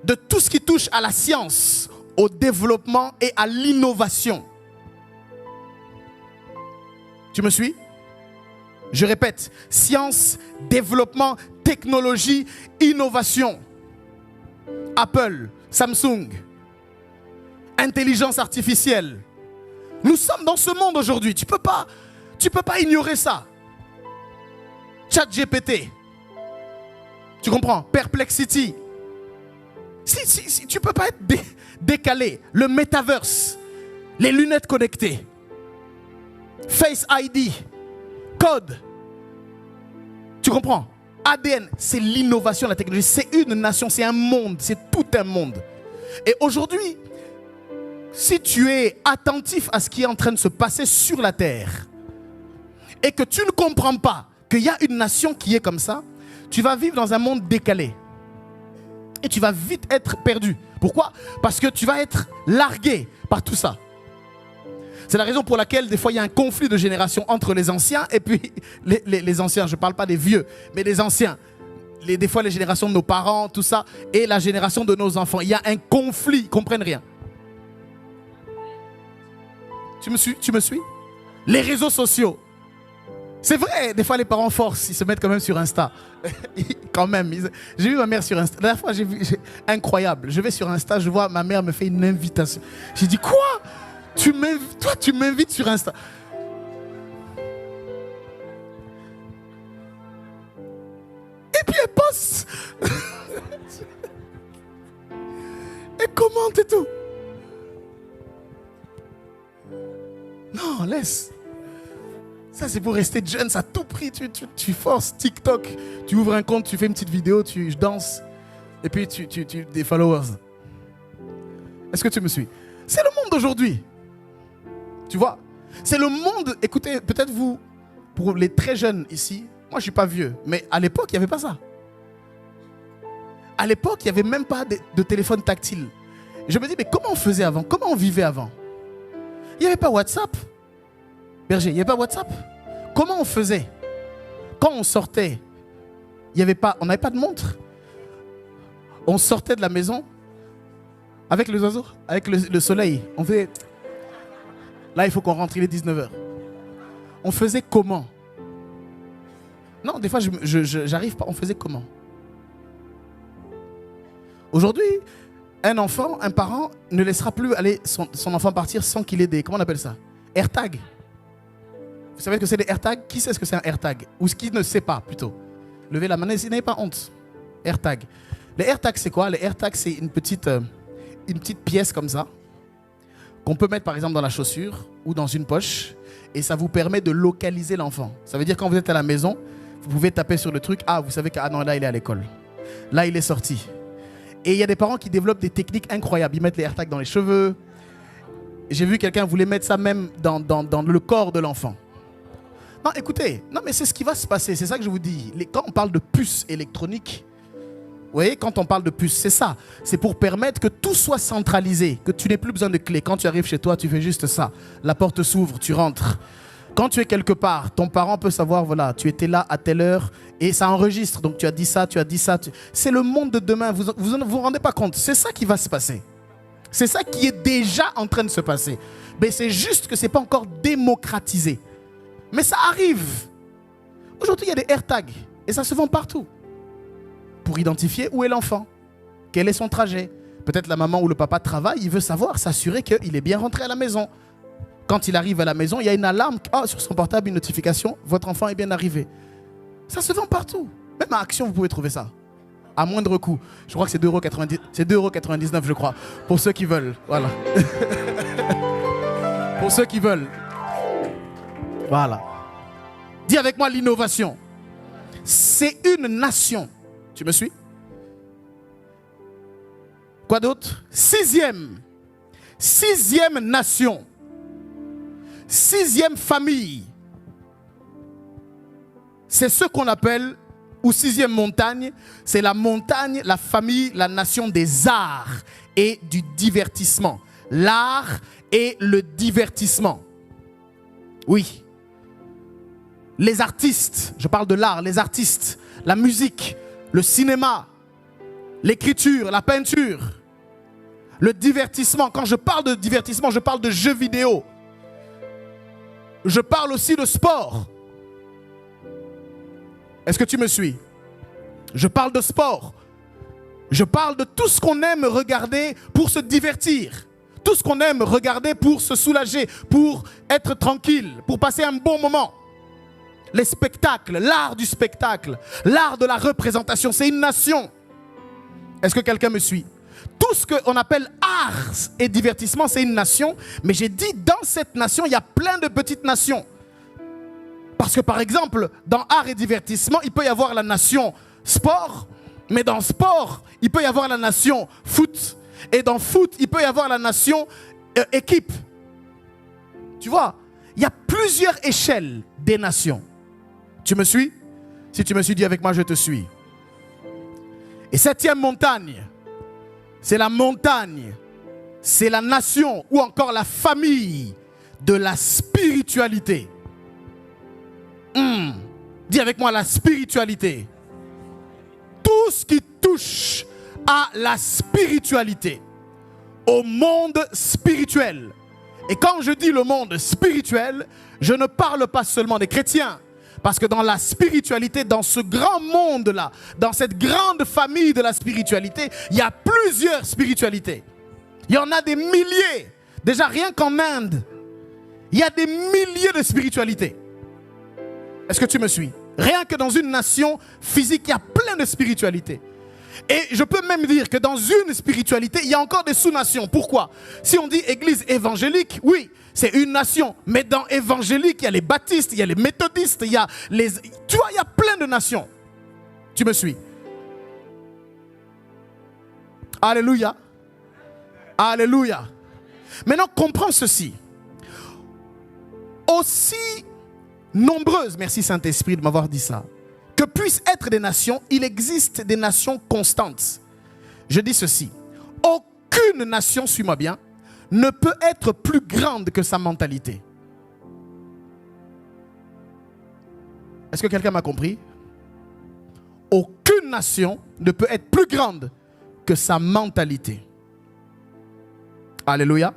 de tout ce qui touche à la science, au développement et à l'innovation. Tu me suis? Je répète, science, développement, technologie, innovation. Apple, Samsung, intelligence artificielle. Nous sommes dans ce monde aujourd'hui. Tu peux pas ignorer ça. ChatGPT. Tu comprends? Perplexity. Si tu ne peux pas être décalé. Le metaverse. Les lunettes connectées. Face ID. Code. Tu comprends? ADN. C'est l'innovation, la technologie. C'est une nation, c'est un monde. C'est tout un monde. Et aujourd'hui, si tu es attentif à ce qui est en train de se passer sur la terre et que tu ne comprends pas qu'il y a une nation qui est comme ça, tu vas vivre dans un monde décalé. Et tu vas vite être perdu. Pourquoi? Parce que tu vas être largué par tout ça. C'est la raison pour laquelle des fois il y a un conflit de génération entre les anciens et puis les anciens. Je ne parle pas des vieux, mais des anciens. Des fois les générations de nos parents, tout ça, et la génération de nos enfants. Il y a un conflit, ils ne comprennent rien. Tu me suis? Les réseaux sociaux. C'est vrai, des fois les parents forcent, ils se mettent quand même sur Insta. Quand même. J'ai vu ma mère sur Insta. La dernière fois, incroyable. Je vais sur Insta, je vois ma mère me fait une invitation. J'ai dit, quoi? Toi, tu m'invites sur Insta. Et puis elle poste. Et commente et tout. Non, laisse. Ça, c'est pour rester jeune, ça à tout prix. Tu forces TikTok. Tu ouvres un compte, tu fais une petite vidéo, tu danses. Et puis, tu des followers. Est-ce que tu me suis? C'est le monde d'aujourd'hui. Tu vois? C'est le monde. Écoutez, peut-être vous, pour les très jeunes ici, moi, je ne suis pas vieux. Mais à l'époque, il n'y avait pas ça. À l'époque, il n'y avait même pas de téléphone tactile. Je me dis, mais comment on faisait avant? Comment on vivait avant? Il n'y avait pas WhatsApp. Berger, il n'y avait pas WhatsApp. Comment on faisait? Quand on sortait, on n'avait pas de montre. On sortait de la maison avec les oiseaux, avec le soleil. On faisait... Là, il faut qu'on rentre, il est 19h. On faisait comment? Non, des fois, j'arrive pas. On faisait comment? Aujourd'hui, un parent ne laissera plus aller son enfant partir sans qu'il ait des... Comment on appelle ça? AirTag. Vous savez ce que c'est des AirTag? Qui sait ce que c'est un AirTag? Ou ce qui ne sait pas, plutôt? Levez la main, n'ayez pas honte. AirTag. Les AirTags, c'est quoi? Les AirTags, c'est une petite pièce comme ça, qu'on peut mettre par exemple dans la chaussure ou dans une poche, et ça vous permet de localiser l'enfant. Ça veut dire quand vous êtes à la maison, vous pouvez taper sur le truc, ah vous savez que ah non, là il est à l'école, là il est sorti. Et il y a des parents qui développent des techniques incroyables, ils mettent les AirTags dans les cheveux. J'ai vu quelqu'un voulait mettre ça même dans le corps de l'enfant. Non écoutez, non mais c'est ce qui va se passer, c'est ça que je vous dis. Quand on parle de puces électroniques, vous voyez, quand on parle de puce, c'est ça. C'est pour permettre que tout soit centralisé, que tu n'aies plus besoin de clé. Quand tu arrives chez toi, tu fais juste ça. La porte s'ouvre, tu rentres. Quand tu es quelque part, ton parent peut savoir, voilà, tu étais là à telle heure et ça enregistre. Donc tu as dit ça, tu as dit ça. C'est le monde de demain, vous ne vous rendez pas compte. C'est ça qui va se passer. C'est ça qui est déjà en train de se passer. Mais c'est juste que ce n'est pas encore démocratisé. Mais ça arrive. Aujourd'hui, il y a des AirTags et ça se vend partout. Pour identifier où est l'enfant, quel est son trajet. Peut-être la maman ou le papa travaille, il veut savoir, s'assurer qu'il est bien rentré à la maison. Quand il arrive à la maison, il y a une alarme, sur son portable, une notification, votre enfant est bien arrivé. Ça se vend partout. Même à Action, vous pouvez trouver ça. À moindre coût. Je crois que c'est 2,90 €. C'est 2,99 €, je crois. Pour ceux qui veulent. Voilà. Pour ceux qui veulent. Voilà. Dis avec moi l'innovation. C'est une nation. Tu me suis? Quoi d'autre? Sixième nation. Sixième famille. C'est ce qu'on appelle, ou sixième montagne, c'est la montagne, la famille, la nation des arts et du divertissement. L'art et le divertissement. Oui. Les artistes, je parle de l'art, les artistes, la musique, le cinéma, l'écriture, la peinture, le divertissement. Quand je parle de divertissement, je parle de jeux vidéo. Je parle aussi de sport. Est-ce que tu me suis? Je parle de sport. Je parle de tout ce qu'on aime regarder pour se divertir. Tout ce qu'on aime regarder pour se soulager, pour être tranquille, pour passer un bon moment. Les spectacles, l'art du spectacle, l'art de la représentation, c'est une nation. Est-ce que quelqu'un me suit? Tout ce qu'on appelle arts et divertissement, c'est une nation. Mais j'ai dit, dans cette nation, il y a plein de petites nations. Parce que par exemple, dans art et divertissement, il peut y avoir la nation sport. Mais dans sport, il peut y avoir la nation foot. Et dans foot, il peut y avoir la nation équipe. Tu vois, il y a plusieurs échelles des nations. Tu me suis? Si tu me suis, dis avec moi, je te suis. Et septième montagne, c'est la montagne, c'est la nation ou encore la famille de la spiritualité. Dis avec moi la spiritualité. Tout ce qui touche à la spiritualité, au monde spirituel. Et quand je dis le monde spirituel, je ne parle pas seulement des chrétiens, Parce que dans la spiritualité, dans ce grand monde-là, dans cette grande famille de la spiritualité, il y a plusieurs spiritualités. Il y en a des milliers. Déjà, rien qu'en Inde, il y a des milliers de spiritualités. Est-ce que tu me suis? Rien que dans une nation physique, il y a plein de spiritualités. Et je peux même dire que dans une spiritualité, il y a encore des sous-nations. Pourquoi? Si on dit église évangélique, oui, c'est une nation. Mais dans évangélique, il y a les baptistes, il y a les méthodistes, il y a les... Tu vois, il y a plein de nations. Tu me suis? Alléluia. Alléluia. Maintenant, comprends ceci. Aussi nombreuses, merci Saint-Esprit de m'avoir dit ça, que puissent être des nations, il existe des nations constantes. Je dis ceci. Aucune nation, suis-moi bien, ne peut être plus grande que sa mentalité. Est-ce que quelqu'un m'a compris? Aucune nation ne peut être plus grande que sa mentalité. Alléluia.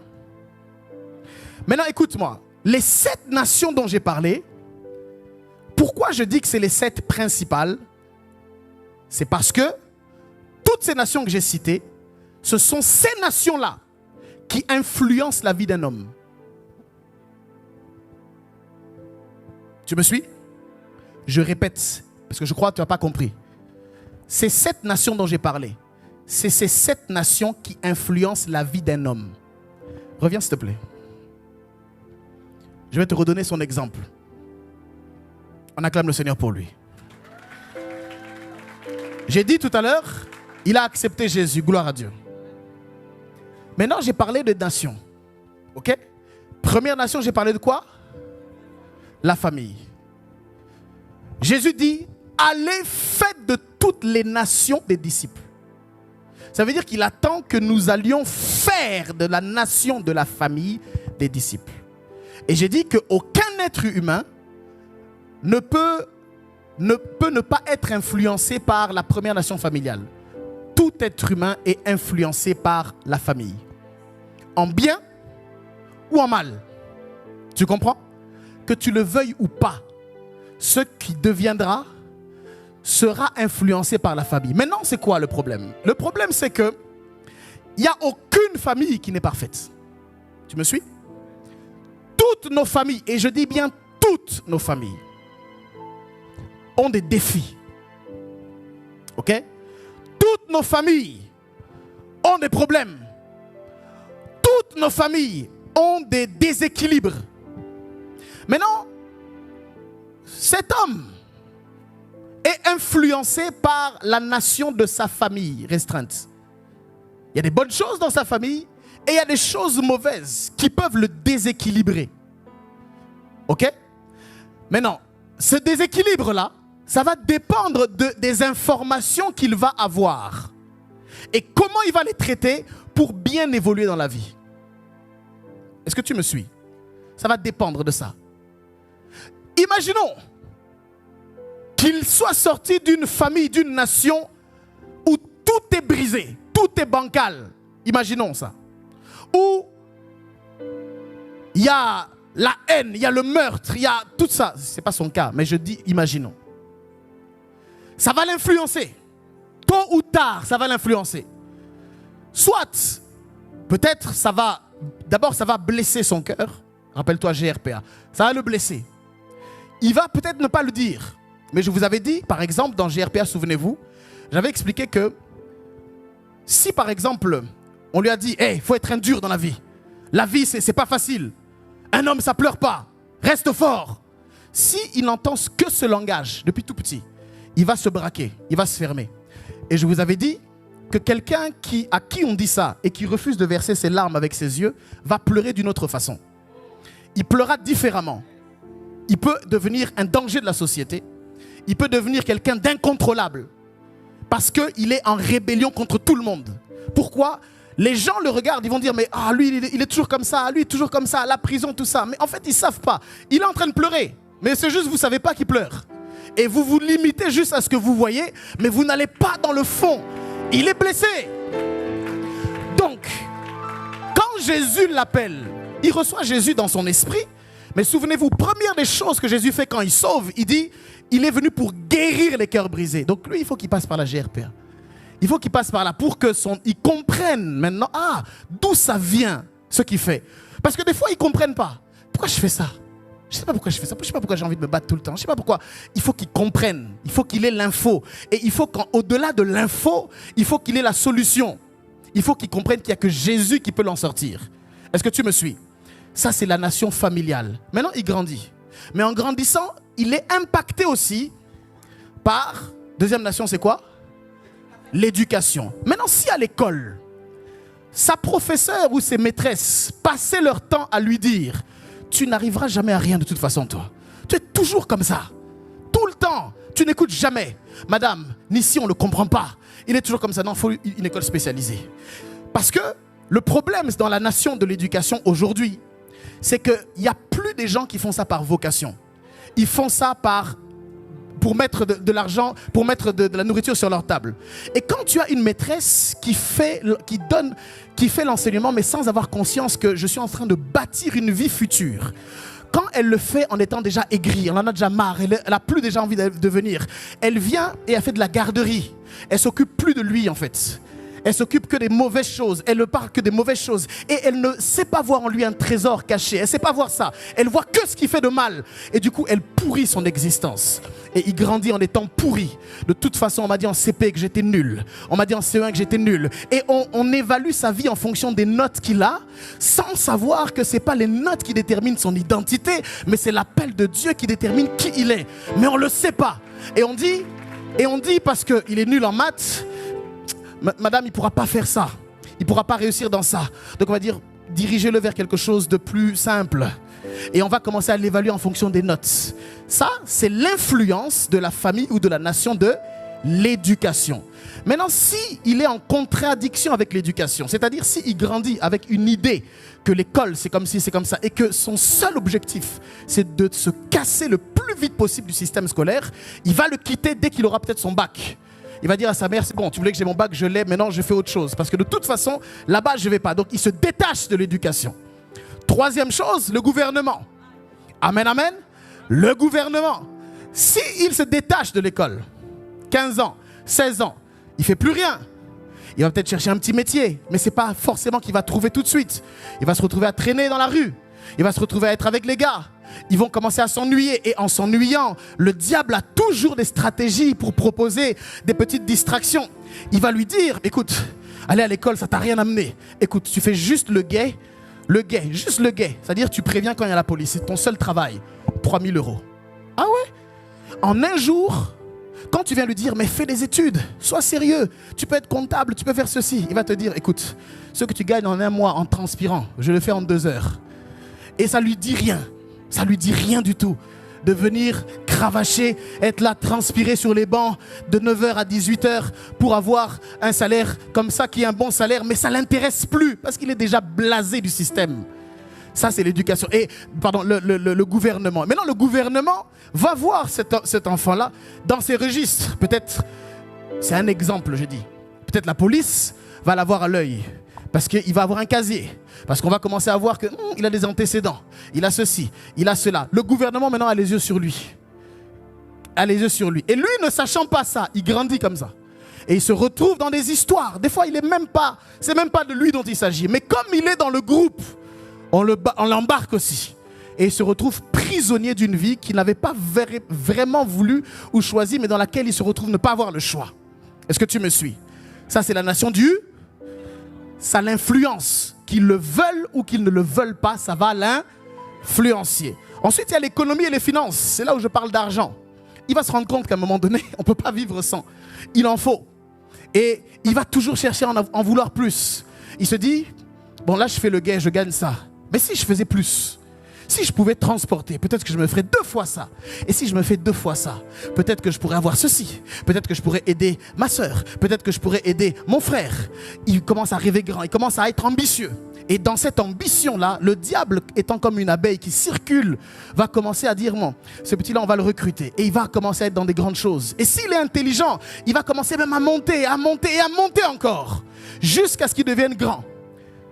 Maintenant, écoute-moi. Les 7 nations dont j'ai parlé, pourquoi je dis que c'est les 7 principales? C'est parce que toutes ces nations que j'ai citées, ce sont ces nations-là qui influencent la vie d'un homme. Tu me suis? Je répète, parce que je crois que tu n'as pas compris. Ces 7 nations dont j'ai parlé, c'est ces 7 nations qui influencent la vie d'un homme. Reviens s'il te plaît. Je vais te redonner son exemple. On acclame le Seigneur pour lui. J'ai dit tout à l'heure, il a accepté Jésus, gloire à Dieu. Maintenant, j'ai parlé de nations. Ok? Première nation, j'ai parlé de quoi? La famille. Jésus dit, allez, faites de toutes les nations des disciples. Ça veut dire qu'il attend que nous allions faire de la nation, de la famille, des disciples. Et j'ai dit qu'aucun être humain ne peut ne pas être influencé par la première nation familiale. Tout être humain est influencé par la famille. En bien ou en mal. Tu comprends? Que tu le veuilles ou pas, ce qui deviendra sera influencé par la famille. Maintenant, c'est quoi le problème? Le problème, c'est que il n'y a aucune famille qui n'est parfaite. Tu me suis? Toutes nos familles, et je dis bien toutes nos familles, ont des défis. Ok? Toutes nos familles ont des problèmes. Toutes nos familles ont des déséquilibres. Maintenant, cet homme est influencé par la nation de sa famille restreinte. Il y a des bonnes choses dans sa famille et il y a des choses mauvaises qui peuvent le déséquilibrer. Ok? Maintenant, ce déséquilibre-là, ça va dépendre des informations qu'il va avoir et comment il va les traiter pour bien évoluer dans la vie. Est-ce que tu me suis? Ça va dépendre de ça. Imaginons qu'il soit sorti d'une famille, d'une nation où tout est brisé, tout est bancal. Imaginons ça. Où il y a la haine, il y a le meurtre, il y a tout ça. Ce n'est pas son cas, mais je dis imaginons. Ça va l'influencer. Tôt ou tard, ça va l'influencer. Soit, peut-être, ça va blesser son cœur. Rappelle-toi GRPA. Ça va le blesser. Il va peut-être ne pas le dire. Mais je vous avais dit, par exemple, dans GRPA, souvenez-vous, j'avais expliqué que si, par exemple, on lui a dit, hey, il faut être un dur dans la vie. La vie, c'est pas facile. Un homme, ça pleure pas. Reste fort. Si il n'entend que ce langage depuis tout petit, il va se braquer, il va se fermer. Et je vous avais dit que quelqu'un à qui on dit ça et qui refuse de verser ses larmes avec ses yeux va pleurer d'une autre façon. Il pleurera différemment. Il peut devenir un danger de la société. Il peut devenir quelqu'un d'incontrôlable. Parce qu'il est en rébellion contre tout le monde. Pourquoi? Les gens le regardent, ils vont dire, mais lui, il est toujours comme ça, lui, toujours comme ça, la prison, tout ça. Mais en fait, ils ne savent pas. Il est en train de pleurer. Mais c'est juste, vous ne savez pas qu'il pleure. Et vous vous limitez juste à ce que vous voyez, mais vous n'allez pas dans le fond. Il est blessé. Donc, quand Jésus l'appelle, il reçoit Jésus dans son esprit. Mais souvenez-vous, première des choses que Jésus fait quand il sauve, il dit, il est venu pour guérir les cœurs brisés. Donc lui, il faut qu'il passe par la GRPA. Il faut qu'il passe par là pour qu'il comprenne maintenant, d'où ça vient ce qu'il fait. Parce que des fois, ils ne comprennent pas. Pourquoi je fais ça? Je ne sais pas pourquoi je fais ça. Je ne sais pas pourquoi j'ai envie de me battre tout le temps. Je ne sais pas pourquoi. Il faut qu'il comprenne. Il faut qu'il ait l'info. Et il faut qu'au-delà de l'info, il faut qu'il ait la solution. Il faut qu'il comprenne qu'il n'y a que Jésus qui peut l'en sortir. Est-ce que tu me suis? Ça, c'est la nation familiale. Maintenant, il grandit. Mais en grandissant, il est impacté aussi par... Deuxième nation, c'est quoi? L'éducation. Maintenant, si à l'école, sa professeure ou ses maîtresses passaient leur temps à lui dire « Tu n'arriveras jamais à rien de toute façon, toi. Tu es toujours comme ça. Tout le temps. Tu n'écoutes jamais. Madame, Nissi, on ne le comprend pas. Il est toujours comme ça. Non, il faut une école spécialisée. » Parce que le problème dans la nation de l'éducation aujourd'hui, c'est qu'il n'y a plus des gens qui font ça par vocation. Ils font ça pour mettre de l'argent, pour mettre de la nourriture sur leur table. Et quand tu as une maîtresse qui fait l'enseignement, mais sans avoir conscience que je suis en train de bâtir une vie future, quand elle le fait en étant déjà aigrie, elle en a déjà marre, elle n'a plus déjà envie de venir, elle vient et elle fait de la garderie. Elle s'occupe plus de lui en fait. Elle s'occupe que des mauvaises choses. Elle ne parle que des mauvaises choses. Et elle ne sait pas voir en lui un trésor caché. Elle ne sait pas voir ça. Elle voit que ce qui fait de mal. Et du coup, elle pourrit son existence. Et il grandit en étant pourri. De toute façon, on m'a dit en CP que j'étais nul. On m'a dit en CE1 que j'étais nul. Et on évalue sa vie en fonction des notes qu'il a, sans savoir que ce n'est pas les notes qui déterminent son identité, mais c'est l'appel de Dieu qui détermine qui il est. Mais on ne le sait pas. Et on dit parce qu'il est nul en maths, madame, il ne pourra pas faire ça. Il ne pourra pas réussir dans ça. Donc on va dire, dirigez-le vers quelque chose de plus simple. Et on va commencer à l'évaluer en fonction des notes. Ça, c'est l'influence de la famille ou de la nation de l'éducation. Maintenant, s'il est en contradiction avec l'éducation, c'est-à-dire s'il grandit avec une idée que l'école, c'est comme ci, c'est comme ça, et que son seul objectif, c'est de se casser le plus vite possible du système scolaire, il va le quitter dès qu'il aura peut-être son bac. Il va dire à sa mère, c'est bon, tu voulais que j'ai mon bac, je l'ai, maintenant je fais autre chose. Parce que de toute façon, là-bas, je ne vais pas. Donc, il se détache de l'éducation. Troisième chose, le gouvernement. Amen, amen. Le gouvernement. S'il se détache de l'école, 15 ans, 16 ans, il ne fait plus rien. Il va peut-être chercher un petit métier, mais ce n'est pas forcément qu'il va trouver tout de suite. Il va se retrouver à traîner dans la rue. Il va se retrouver à être avec les gars. Ils vont commencer à s'ennuyer. Et en s'ennuyant, le diable a toujours des stratégies pour proposer des petites distractions. Il va lui dire, écoute, aller à l'école, ça t'a rien amené. Écoute, tu fais juste le guet, juste le guet. C'est-à-dire tu préviens quand il y a la police. C'est ton seul travail. 3 000 €. Ah ouais? En un jour, quand tu viens lui dire, mais fais des études, sois sérieux, tu peux être comptable, tu peux faire ceci. Il va te dire, écoute, ce que tu gagnes en un mois en transpirant, je le fais en 2 heures. Et ça lui dit rien. Ça lui dit rien du tout de venir cravacher, être là, transpirer sur les bancs de 9h à 18h pour avoir un salaire comme ça qui est un bon salaire, mais ça ne l'intéresse plus parce qu'il est déjà blasé du système. Ça, c'est l'éducation. Et, pardon, le gouvernement. Maintenant, le gouvernement va voir cet enfant-là dans ses registres. Peut-être, c'est un exemple, je dis. Peut-être la police va l'avoir à l'œil. Parce qu'il va avoir un casier. Parce qu'on va commencer à voir qu'il a des antécédents. Il a ceci, il a cela. Le gouvernement maintenant a les yeux sur lui. A les yeux sur lui. Et lui, ne sachant pas ça, il grandit comme ça. Et il se retrouve dans des histoires. Des fois, c'est même pas de lui dont il s'agit. Mais comme il est dans le groupe, on l'embarque aussi. Et il se retrouve prisonnier d'une vie qu'il n'avait pas vraiment voulu ou choisi, mais dans laquelle il se retrouve ne pas avoir le choix. Est-ce que tu me suis? Ça, c'est la nation du... Ça l'influence. Qu'ils le veulent ou qu'ils ne le veulent pas, ça va l'influencer. Ensuite, il y a l'économie et les finances. C'est là où je parle d'argent. Il va se rendre compte qu'à un moment donné, on ne peut pas vivre sans. Il en faut. Et il va toujours chercher à en vouloir plus. Il se dit, bon là je fais le gain, je gagne ça. Mais si je faisais plus, si je pouvais transporter, peut-être que je me ferais 2 fois ça. Et si je me fais 2 fois ça, peut-être que je pourrais avoir ceci. Peut-être que je pourrais aider ma soeur. Peut-être que je pourrais aider mon frère. Il commence à rêver grand, il commence à être ambitieux. Et dans cette ambition-là, le diable, étant comme une abeille qui circule, va commencer à dire, non, ce petit-là, on va le recruter. Et il va commencer à être dans des grandes choses. Et s'il est intelligent, il va commencer même à monter, à monter et à monter encore. Jusqu'à ce qu'il devienne grand.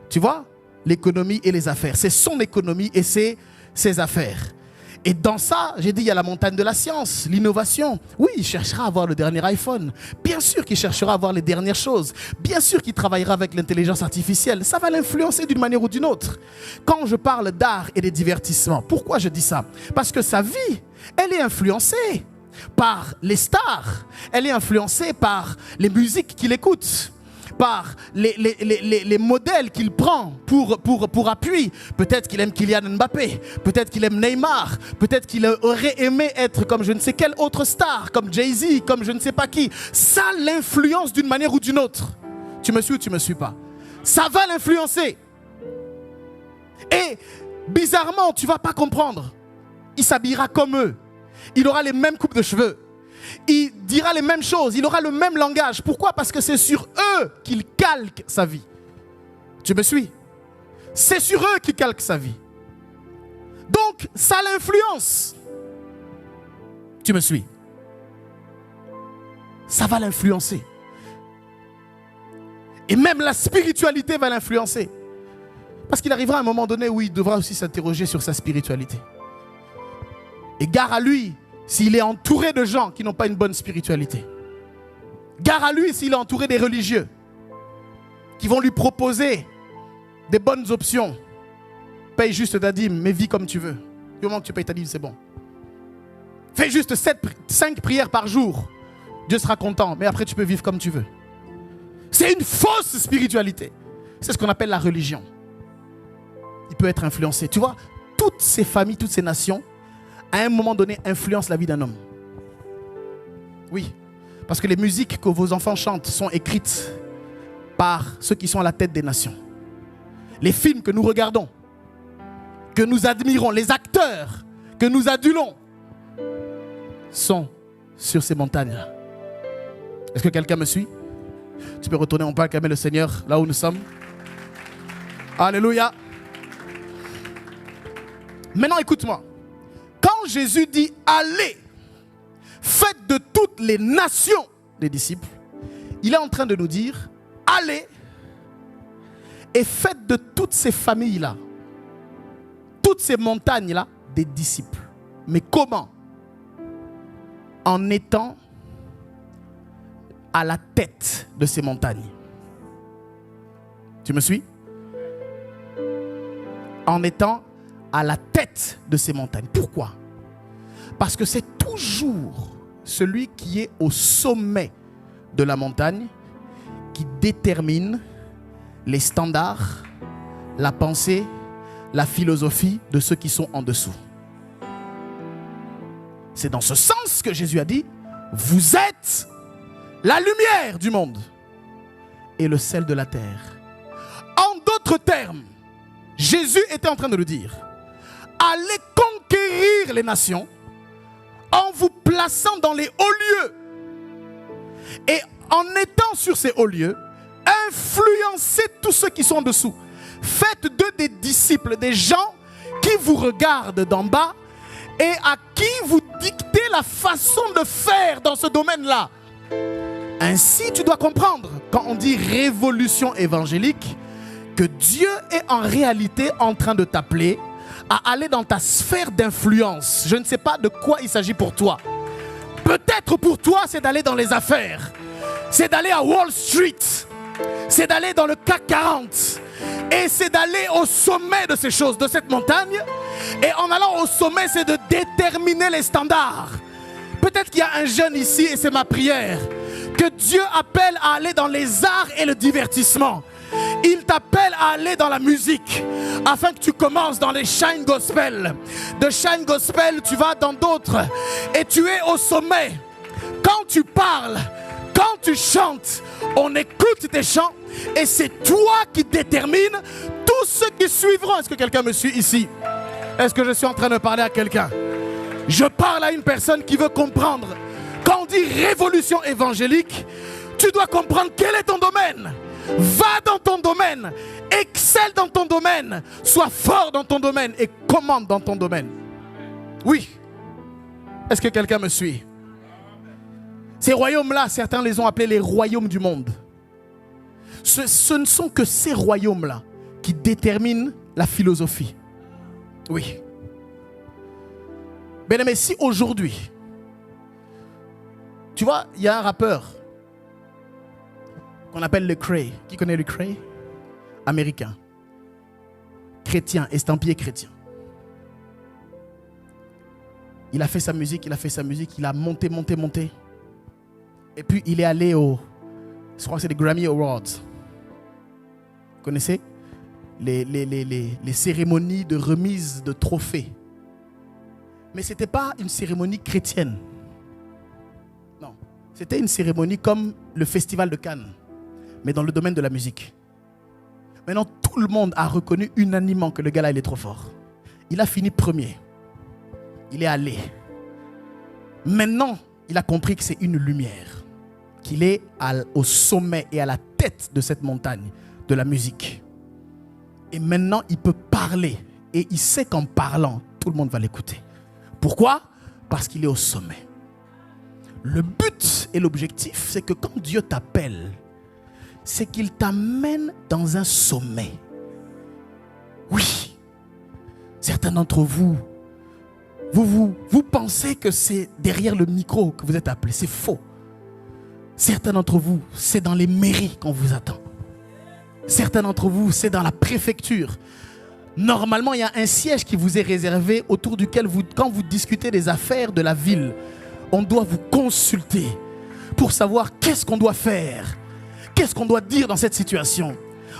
Tu vois, l'économie et les affaires, c'est son économie et c'est ses affaires. Et dans ça, j'ai dit, il y a la montagne de la science, l'innovation. Oui, il cherchera à avoir le dernier iPhone. Bien sûr qu'il cherchera à avoir les dernières choses. Bien sûr qu'il travaillera avec l'intelligence artificielle. Ça va l'influencer d'une manière ou d'une autre. Quand je parle d'art et de divertissement, pourquoi je dis ça? Parce que sa vie, elle est influencée par les stars. Elle est influencée par les musiques qu'il écoute, par les modèles qu'il prend pour appui. Peut-être qu'il aime Kylian Mbappé, peut-être qu'il aime Neymar, peut-être qu'il aurait aimé être comme je ne sais quelle autre star, comme Jay-Z, comme je ne sais pas qui. Ça l'influence d'une manière ou d'une autre. Tu me suis ou tu me suis pas? Ça va l'influencer. Et bizarrement, tu ne vas pas comprendre. Il s'habillera comme eux. Il aura les mêmes coupes de cheveux. Il dira les mêmes choses, il aura le même langage. Pourquoi? Parce que c'est sur eux qu'il calque sa vie. Tu me suis? C'est sur eux qu'il calque sa vie. Donc, ça l'influence. Tu me suis? Ça va l'influencer. Et même la spiritualité va l'influencer. Parce qu'il arrivera un moment donné où il devra aussi s'interroger sur sa spiritualité. Et gare à lui s'il est entouré de gens qui n'ont pas une bonne spiritualité. Gare à lui s'il est entouré des religieux qui vont lui proposer des bonnes options. Paye juste ta dîme, mais vis comme tu veux. Du moment que tu payes ta dîme, c'est bon. Fais juste 5 prières par jour. Dieu sera content, mais après tu peux vivre comme tu veux. C'est une fausse spiritualité. C'est ce qu'on appelle la religion. Il peut être influencé. Tu vois, toutes ces familles, toutes ces nations, à un moment donné, influence la vie d'un homme. Oui, parce que les musiques que vos enfants chantent sont écrites par ceux qui sont à la tête des nations. Les films que nous regardons, que nous admirons, les acteurs que nous adulons, sont sur ces montagnes-là. Est-ce que quelqu'un me suit? Tu peux retourner, on peut acclamer le Seigneur là où nous sommes. Alléluia. Maintenant, écoute-moi. Quand Jésus dit « Allez, faites de toutes les nations des disciples », il est en train de nous dire « Allez et faites de toutes ces familles-là, toutes ces montagnes-là, des disciples. » Mais comment? En étant à la tête de ces montagnes. Tu me suis? En étant à la tête de ces montagnes. Pourquoi? Parce que c'est toujours celui qui est au sommet de la montagne qui détermine les standards, la pensée, la philosophie de ceux qui sont en dessous. C'est dans ce sens que Jésus a dit, vous êtes la lumière du monde et le sel de la terre. En d'autres termes, Jésus était en train de le dire. Allez conquérir les nations en vous plaçant dans les hauts lieux. Et en étant sur ces hauts lieux, influencez tous ceux qui sont en dessous. Faites d'eux des disciples, des gens qui vous regardent d'en bas et à qui vous dictez la façon de faire dans ce domaine-là. Ainsi, tu dois comprendre, quand on dit révolution évangélique, que Dieu est en réalité en train de t'appeler à aller dans ta sphère d'influence. Je ne sais pas de quoi il s'agit pour toi. Peut-être pour toi, c'est d'aller dans les affaires. C'est d'aller à Wall Street. C'est d'aller dans le CAC 40. Et c'est d'aller au sommet de ces choses, de cette montagne. Et en allant au sommet, c'est de déterminer les standards. Peut-être qu'il y a un jeune ici, et c'est ma prière, que Dieu appelle à aller dans les arts et le divertissement. Il t'appelle à aller dans la musique afin que tu commences dans les Shine Gospel. De Shine Gospel, tu vas dans d'autres et tu es au sommet. Quand tu parles, quand tu chantes, on écoute tes chants et c'est toi qui détermines tous ceux qui suivront. Est-ce que quelqu'un me suit ici? Est-ce que je suis en train de parler à quelqu'un? Je parle à une personne qui veut comprendre. Quand on dit révolution évangélique, tu dois comprendre quel est ton domaine. Va dans ton domaine, excelle dans ton domaine, sois fort dans ton domaine et commande dans ton domaine. Oui. Est-ce que quelqu'un me suit? Ces royaumes-là, certains les ont appelés les royaumes du monde. Ce ne sont que ces royaumes-là qui déterminent la philosophie. Oui. Bien aimé, si aujourd'hui, tu vois, il y a un rappeur qu'on appelle le Cray. Qui connaît le Cray? Américain. Chrétien, estampillé chrétien. Il a fait sa musique, il a monté. Et puis il est allé je crois que c'est les Grammy Awards. Vous connaissez? Les cérémonies de remise de trophées. Mais ce n'était pas une cérémonie chrétienne. Non. C'était une cérémonie comme le Festival de Cannes, mais dans le domaine de la musique. Maintenant, tout le monde a reconnu unanimement que le gars-là, il est trop fort. Il a fini premier. Il est allé. Maintenant, il a compris que c'est une lumière. Qu'il est au sommet et à la tête de cette montagne de la musique. Et maintenant, il peut parler. Et il sait qu'en parlant, tout le monde va l'écouter. Pourquoi? Parce qu'il est au sommet. Le but et l'objectif, c'est que quand Dieu t'appelle, c'est qu'il t'amène dans un sommet. Oui. Certains d'entre vous, vous pensez que c'est derrière le micro que vous êtes appelé. C'est faux. Certains d'entre vous, c'est dans les mairies qu'on vous attend. Certains d'entre vous, c'est dans la préfecture. Normalement, il y a un siège qui vous est réservé autour duquel, quand vous discutez des affaires de la ville, on doit vous consulter pour savoir qu'est-ce qu'on doit faire, qu'est-ce qu'on doit dire dans cette situation.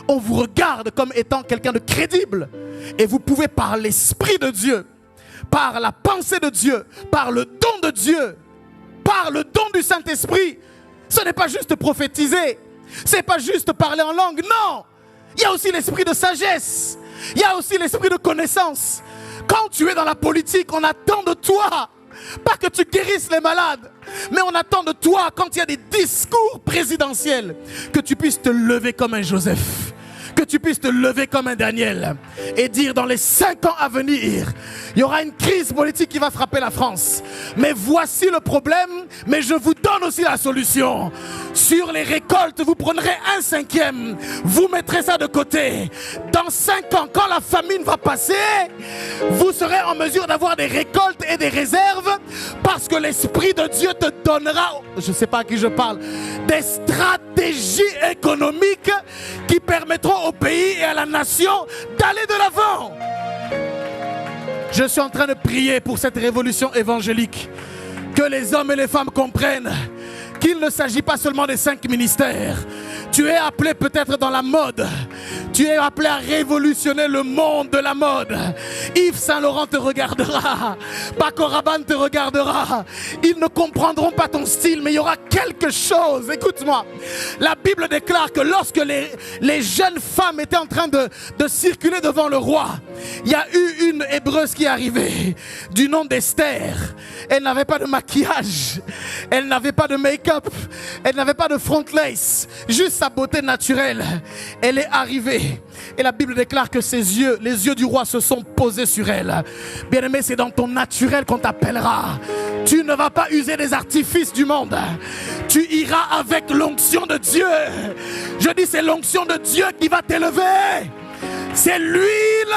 On vous regarde comme étant quelqu'un de crédible et vous pouvez, par l'Esprit de Dieu, par la pensée de Dieu, par le don de Dieu, par le don du Saint-Esprit. Ce n'est pas juste prophétiser, ce n'est pas juste parler en langue, non. Il y a aussi l'esprit de sagesse. Il y a aussi l'esprit de connaissance. Quand tu es dans la politique, on attend de toi, pas que tu guérisses les malades, mais on attend de toi, quand il y a des discours présidentiels, que tu puisses te lever comme un Joseph, que tu puisses te lever comme un Daniel et dire dans les 5 ans à venir, il y aura une crise politique qui va frapper la France. Mais voici le problème, mais je vous donne aussi la solution. Sur les récoltes, vous prendrez 1/5, vous mettrez ça de côté. Dans 5 ans, quand la famine va passer, vous serez en mesure d'avoir des récoltes et des réserves parce que l'Esprit de Dieu te donnera, je ne sais pas à qui je parle, des stratégies économiques qui permettront au pays et à la nation d'aller de l'avant. Je suis en train de prier pour cette révolution évangélique. Que les hommes et les femmes comprennent qu'il ne s'agit pas seulement des 5 ministères. Tu es appelé peut-être dans la mode. Tu es appelé à révolutionner le monde de la mode. Yves Saint-Laurent te regardera. Paco Rabanne te regardera. Ils ne comprendront pas ton style, mais il y aura quelque chose. Écoute-moi. La Bible déclare que lorsque les jeunes femmes étaient en train de circuler devant le roi, il y a eu une Hébreuse qui est arrivée du nom d'Esther. Elle n'avait pas de maquillage. Elle n'avait pas de make-up. Elle n'avait pas de front lace. Juste sa beauté naturelle. Elle est arrivée. Et la Bible déclare que ses yeux, les yeux du roi se sont posés sur elle. Bien-aimé, c'est dans ton naturel qu'on t'appellera. Tu ne vas pas user des artifices du monde. Tu iras avec l'onction de Dieu. Je dis, c'est l'onction de Dieu qui va t'élever. C'est l'huile.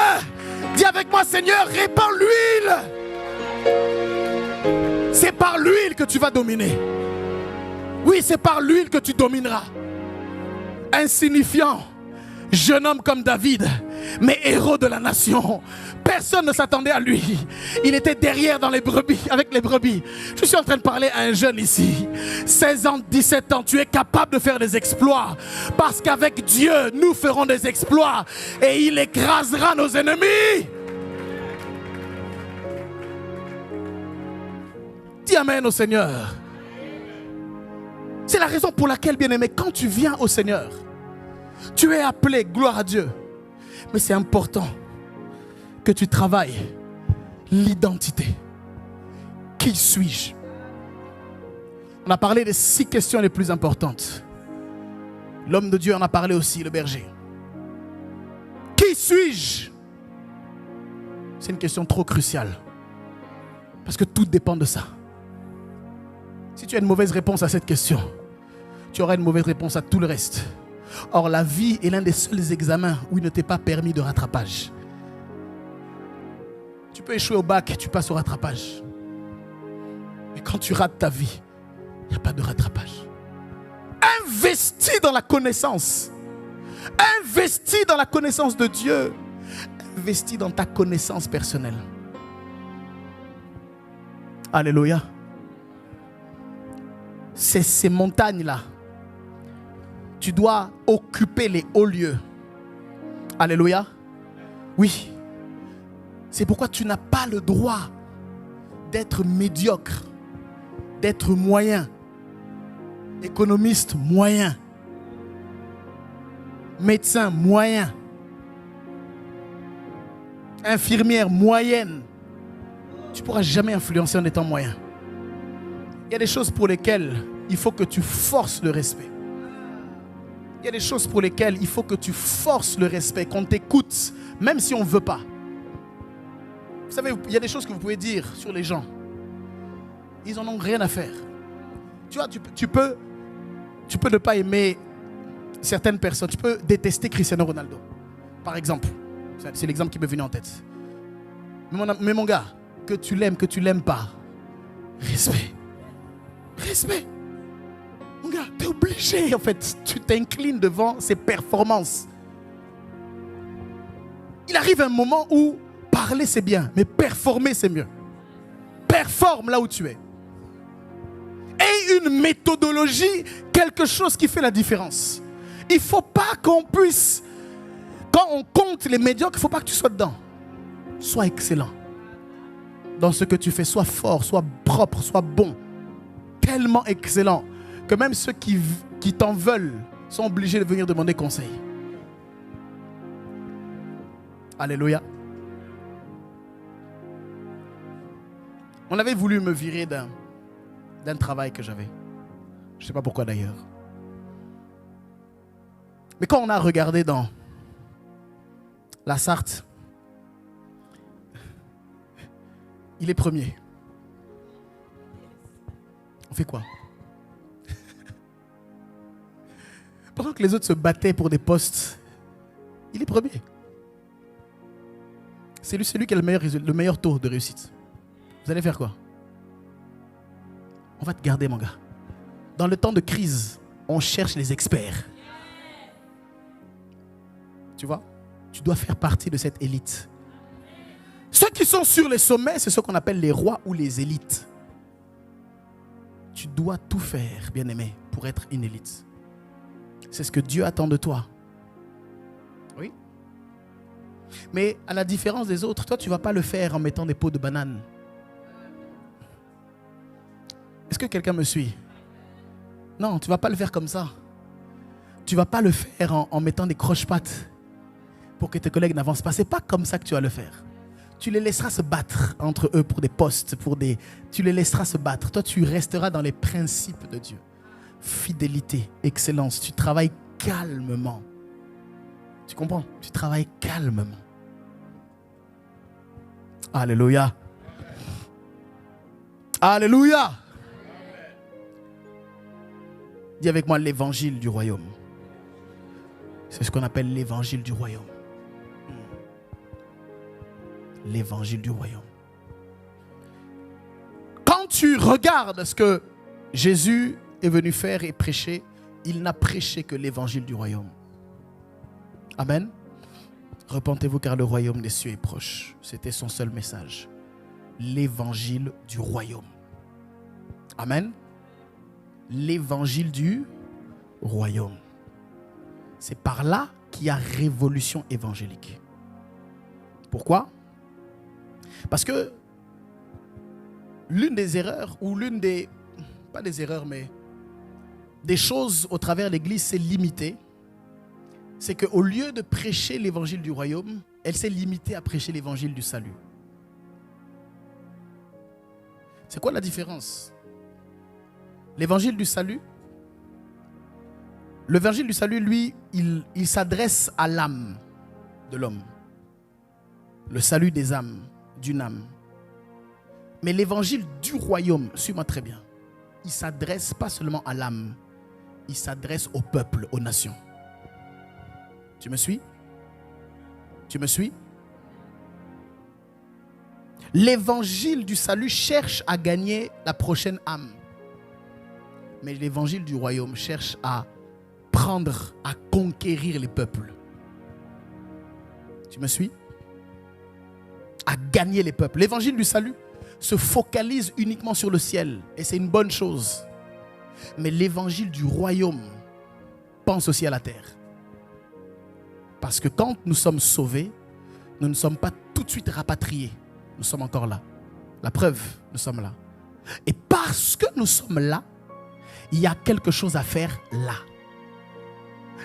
Dis avec moi, Seigneur, répands l'huile. C'est par l'huile que tu vas dominer. Oui, c'est par l'huile que tu domineras. Insignifiant, jeune homme comme David, mais héros de la nation. Personne ne s'attendait à lui. Il était derrière dans les brebis, avec les brebis. Je suis en train de parler à un jeune ici. 16 ans, 17 ans, tu es capable de faire des exploits. Parce qu'avec Dieu, nous ferons des exploits. Et il écrasera nos ennemis. Dis amen au Seigneur. C'est la raison pour laquelle, bien-aimé, quand tu viens au Seigneur, tu es appelé, gloire à Dieu. Mais c'est important que tu travailles l'identité. Qui suis-je? On a parlé des 6 questions les plus importantes. L'homme de Dieu en a parlé aussi, le berger. Qui suis-je? C'est une question trop cruciale. Parce que tout dépend de ça. Si tu as une mauvaise réponse à cette question, tu auras une mauvaise réponse à tout le reste. Or, la vie est l'un des seuls examens où il ne t'est pas permis de rattrapage. Tu peux échouer au bac, tu passes au rattrapage. quand tu rates ta vie, il n'y a pas de rattrapage. Investis dans la connaissance. Investis dans la connaissance de Dieu. Investis dans ta connaissance personnelle. Alléluia. C'est ces montagnes-là. Tu dois occuper les hauts lieux. Alléluia. Oui. C'est pourquoi tu n'as pas le droit d'être médiocre, d'être moyen, économiste moyen, médecin moyen, infirmière moyenne. Tu ne pourras jamais influencer en étant moyen. Il y a des choses pour lesquelles il faut que tu forces le respect. Il y a des choses pour lesquelles il faut que tu forces le respect, qu'on t'écoute, même si on ne veut pas. Vous savez, il y a des choses que vous pouvez dire sur les gens. Ils n'en ont rien à faire. Tu vois, tu peux ne pas aimer certaines personnes. Tu peux détester Cristiano Ronaldo, par exemple. C'est l'exemple qui m'est venu en tête. Mais mon gars, que tu l'aimes pas, respect. Respect. Mon gars, tu es obligé, en fait. Tu t'inclines devant ses performances. Il arrive un moment où parler c'est bien, mais performer c'est mieux. Performe là où tu es. Et une méthodologie, quelque chose qui fait la différence. Il ne faut pas qu'on puisse, quand on compte les médiocres, il ne faut pas que tu sois dedans. Sois excellent. Dans ce que tu fais, sois fort, sois propre, sois bon. Tellement excellent que même ceux qui t'en veulent sont obligés de venir demander conseil. Alléluia. On avait voulu me virer d'un travail que j'avais. Je ne sais pas pourquoi d'ailleurs. Mais quand on a regardé dans la Sarthe, il est premier. On fait quoi? Pendant que les autres se battaient pour des postes, il est premier. C'est celui qui a le meilleur taux de réussite. Vous allez faire quoi? On va te garder, mon gars. Dans le temps de crise, on cherche les experts. Tu vois? Tu dois faire partie de cette élite. Ceux qui sont sur les sommets, c'est ce qu'on appelle les rois ou les élites. Tu dois tout faire, bien-aimé, pour être une élite. C'est ce que Dieu attend de toi. Oui. Mais à la différence des autres, toi, tu ne vas pas le faire en mettant des pots de banane. Est-ce que quelqu'un me suit? Non, tu ne vas pas le faire comme ça. Tu ne vas pas le faire en mettant des croche-pattes pour que tes collègues n'avancent pas. Ce n'est pas comme ça que tu vas le faire. Tu les laisseras se battre entre eux pour des postes, tu les laisseras se battre. Toi, tu resteras dans les principes de Dieu. Fidélité, excellence. Tu travailles calmement. Tu comprends? Tu travailles calmement. Alléluia. Alléluia. Dis avec moi l'évangile du royaume. C'est ce qu'on appelle l'évangile du royaume. L'évangile du royaume. Quand tu regardes ce que Jésus est venu faire et prêcher, il n'a prêché que l'évangile du royaume. Amen. Repentez-vous car le royaume des cieux est proche. C'était son seul message. L'évangile du royaume. Amen. L'évangile du royaume. C'est par là qu'il y a révolution évangélique. Pourquoi? Parce que l'une des erreurs, ou l'une des, pas des erreurs, mais des choses au travers de l'Église, c'est limité. C'est qu'au lieu de prêcher l'évangile du royaume, elle s'est limitée à prêcher l'évangile du salut. C'est quoi la différence? L'évangile du salut, l'évangile du salut, lui, il s'adresse à l'âme de l'homme. Le salut des âmes, d'une âme. Mais l'évangile du royaume, suis-moi très bien, il s'adresse pas seulement à l'âme, il s'adresse au peuple, aux nations. Tu me suis? Tu me suis? L'évangile du salut cherche à gagner la prochaine âme. Mais l'évangile du royaume cherche à prendre, à conquérir les peuples. Tu me suis? À gagner les peuples. L'évangile du salut se focalise uniquement sur le ciel. Et c'est une bonne chose. Mais l'évangile du royaume pense aussi à la terre. Parce que quand nous sommes sauvés, nous ne sommes pas tout de suite rapatriés. Nous sommes encore là. La preuve, nous sommes là. Et parce que nous sommes là, il y a quelque chose à faire là.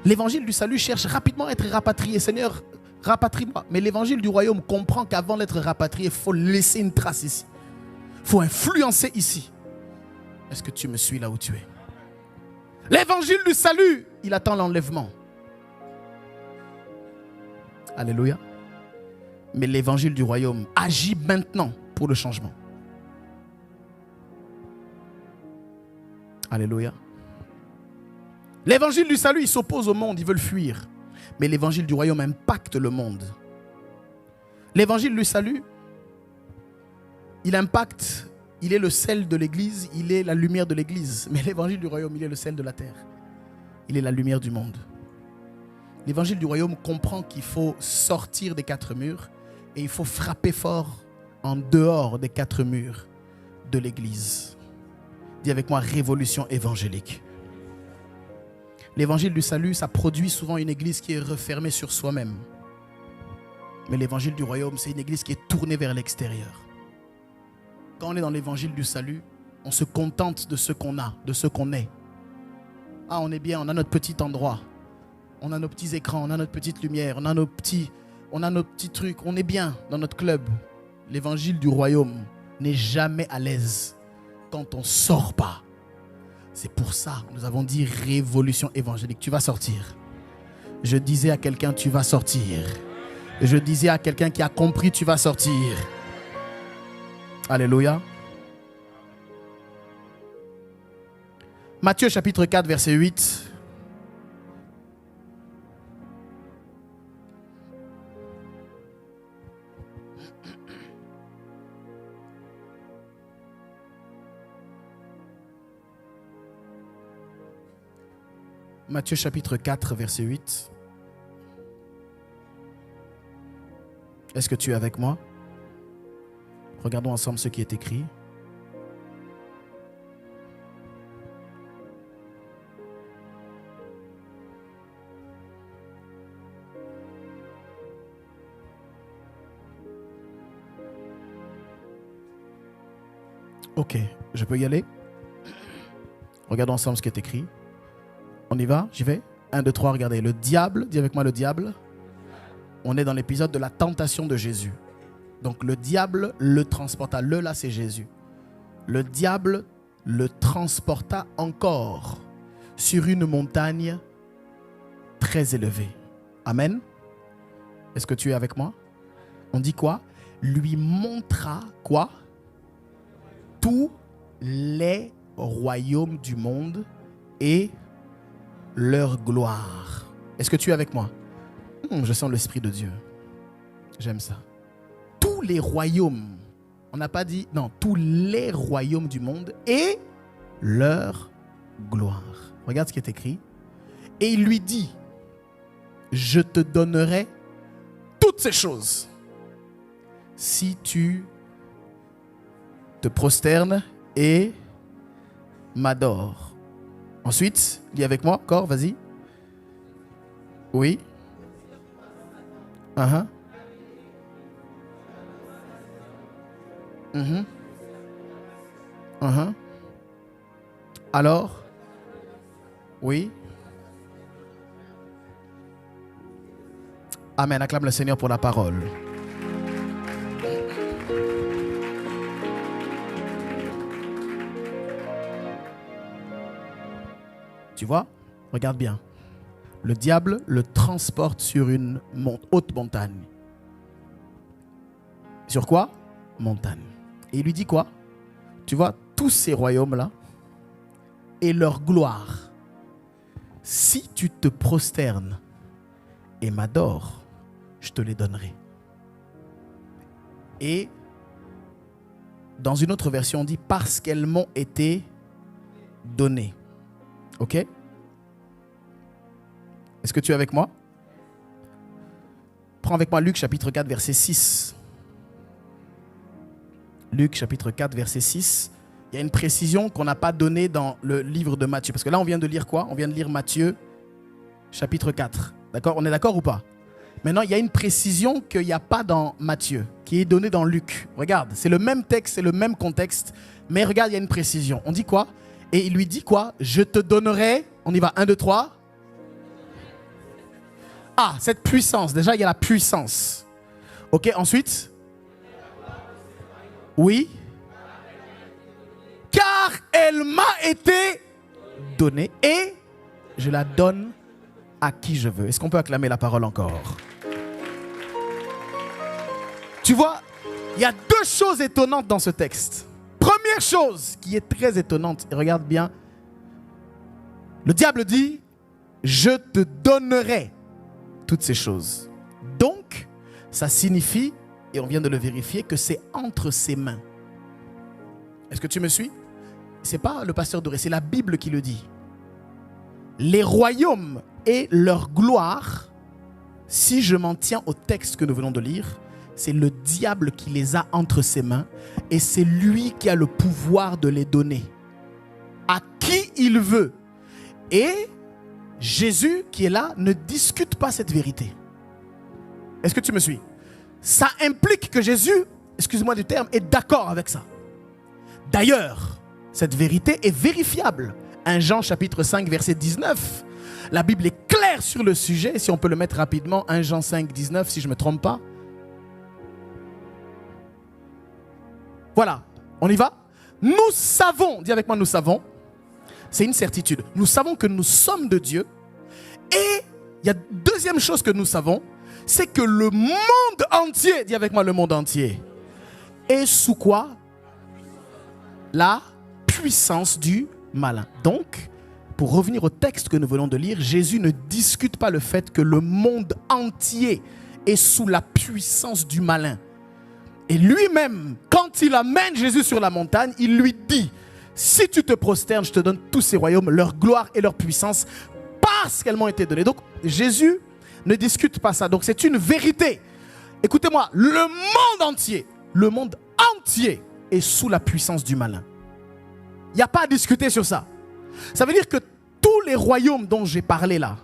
L'évangile du salut cherche rapidement à être rapatrié. Seigneur, rapatrie-moi. Mais l'évangile du royaume comprend qu'avant d'être rapatrié, il faut laisser une trace ici. Il faut influencer ici. Est-ce que tu me suis là où tu es? L'évangile du salut, il attend l'enlèvement. Alléluia. Mais l'évangile du royaume agit maintenant pour le changement. Alléluia. L'évangile du salut, il s'oppose au monde, ils veulent fuir. Mais l'évangile du royaume impacte le monde. L'évangile du salut, il impacte, il est le sel de l'église, il est la lumière de l'église. Mais l'évangile du royaume, il est le sel de la terre. Il est la lumière du monde. L'évangile du royaume comprend qu'il faut sortir des quatre murs et il faut frapper fort en dehors des quatre murs de l'église. Dis avec moi, révolution évangélique. L'évangile du salut, ça produit souvent une église qui est refermée sur soi-même. Mais l'évangile du royaume, c'est une église qui est tournée vers l'extérieur. Quand on est dans l'évangile du salut, on se contente de ce qu'on a, de ce qu'on est. Ah, on est bien, on a notre petit endroit. On a nos petits écrans, on a notre petite lumière, on a nos petits trucs. On est bien dans notre club. L'évangile du royaume n'est jamais à l'aise quand on ne sort pas. C'est pour ça que nous avons dit révolution évangélique. Tu vas sortir. Je disais à quelqu'un, tu vas sortir. Je disais à quelqu'un qui a compris, tu vas sortir. Alléluia. Matthieu chapitre 4, verset 8. Matthieu chapitre 4, verset 8. Est-ce que tu es avec moi? Regardons ensemble ce qui est écrit. Ok, je peux y aller? Regardons ensemble ce qui est écrit. On y va? J'y vais? 1, 2, 3, regardez. Le diable, dis avec moi le diable. On est dans l'épisode de la tentation de Jésus. Donc le diable le transporta. Le là, c'est Jésus. Le diable le transporta encore sur une montagne très élevée. Amen. Est-ce que tu es avec moi? On dit quoi? Lui montra quoi? Tous les royaumes du monde et leur gloire. Est-ce que tu es avec moi? Je sens l'Esprit de Dieu. J'aime ça. Tous les royaumes. On n'a pas dit, non, tous les royaumes du monde et leur gloire. Regarde ce qui est écrit. Et il lui dit, je te donnerai toutes ces choses si tu te prosternes et m'adores. Ensuite, lis avec moi encore, vas-y. Oui. Uh-huh. Uh-huh. Uh-huh. Alors? Oui. Amen. Acclame le Seigneur pour la parole. Tu vois? Regarde bien. Le diable le transporte sur une haute montagne. Sur quoi? Montagne. Et il lui dit quoi? Tu vois, tous ces royaumes-là et leur gloire, si tu te prosternes et m'adores, je te les donnerai. Et Dans une autre version, on dit parce qu'elles m'ont été données. Ok? Est-ce que tu es avec moi? Prends avec moi Luc chapitre 4, verset 6. Luc chapitre 4, verset 6. Il y a une précision qu'on n'a pas donnée dans le livre de Matthieu. Parce que là, on vient de lire quoi? On vient de lire Matthieu chapitre 4. D'accord? On est d'accord ou pas? Maintenant, il y a une précision qu'il n'y a pas dans Matthieu, qui est donnée dans Luc. Regarde, c'est le même texte, c'est le même contexte. Mais regarde, il y a une précision. On dit quoi? Et il lui dit quoi? Je te donnerai, on y va, 1, 2, 3. Ah, cette puissance, déjà il y a la puissance. Ok, ensuite. Oui. Car elle m'a été donnée et je la donne à qui je veux. Est-ce qu'on peut acclamer la parole encore? Tu vois, il y a deux choses étonnantes dans ce texte. Première chose qui est très étonnante, et regarde bien, le diable dit, je te donnerai toutes ces choses. Donc, ça signifie, et on vient de le vérifier, que c'est entre ses mains. Est-ce que tu me suis? Ce n'est pas le pasteur Doré, c'est la Bible qui le dit. Les royaumes et leur gloire, si je m'en tiens au texte que nous venons de lire, c'est le diable qui les a entre ses mains et c'est lui qui a le pouvoir de les donner à qui il veut. Et Jésus qui est là ne discute pas cette vérité. Est-ce que tu me suis? Ça implique que Jésus, excuse-moi du terme, est d'accord avec ça. D'ailleurs, cette vérité est vérifiable. 1 Jean chapitre 5 verset 19. La Bible est claire sur le sujet. Si on peut le mettre rapidement, 1 Jean 5, 19, si je ne me trompe pas. Voilà, on y va. Nous savons, dis avec moi, nous savons. C'est une certitude. Nous savons que nous sommes de Dieu. Et il y a deuxième chose que nous savons, c'est que le monde entier, dis avec moi, le monde entier, est sous quoi? La puissance du malin. Donc, pour revenir au texte que nous venons de lire, Jésus ne discute pas le fait que le monde entier est sous la puissance du malin. Et lui-même, quand il amène Jésus sur la montagne, il lui dit, si tu te prosternes, je te donne tous ces royaumes, leur gloire et leur puissance, parce qu'elles m'ont été données. Donc, Jésus ne discute pas ça. Donc, c'est une vérité. Écoutez-moi, le monde entier est sous la puissance du malin. Il n'y a pas à discuter sur ça. Ça veut dire que tous les royaumes dont j'ai parlé là,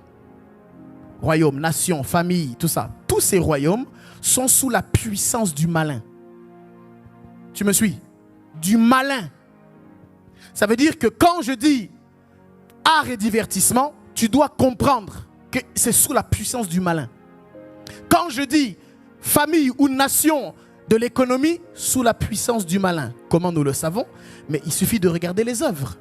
royaumes, nations, familles, tout ça, tous ces royaumes sont sous la puissance du malin. Tu me suis? Du malin. Ça veut dire que quand je dis art et divertissement, tu dois comprendre que c'est sous la puissance du malin. Quand je dis famille ou nation de l'économie, sous la puissance du malin. Comment nous le savons? Mais il suffit de regarder les œuvres.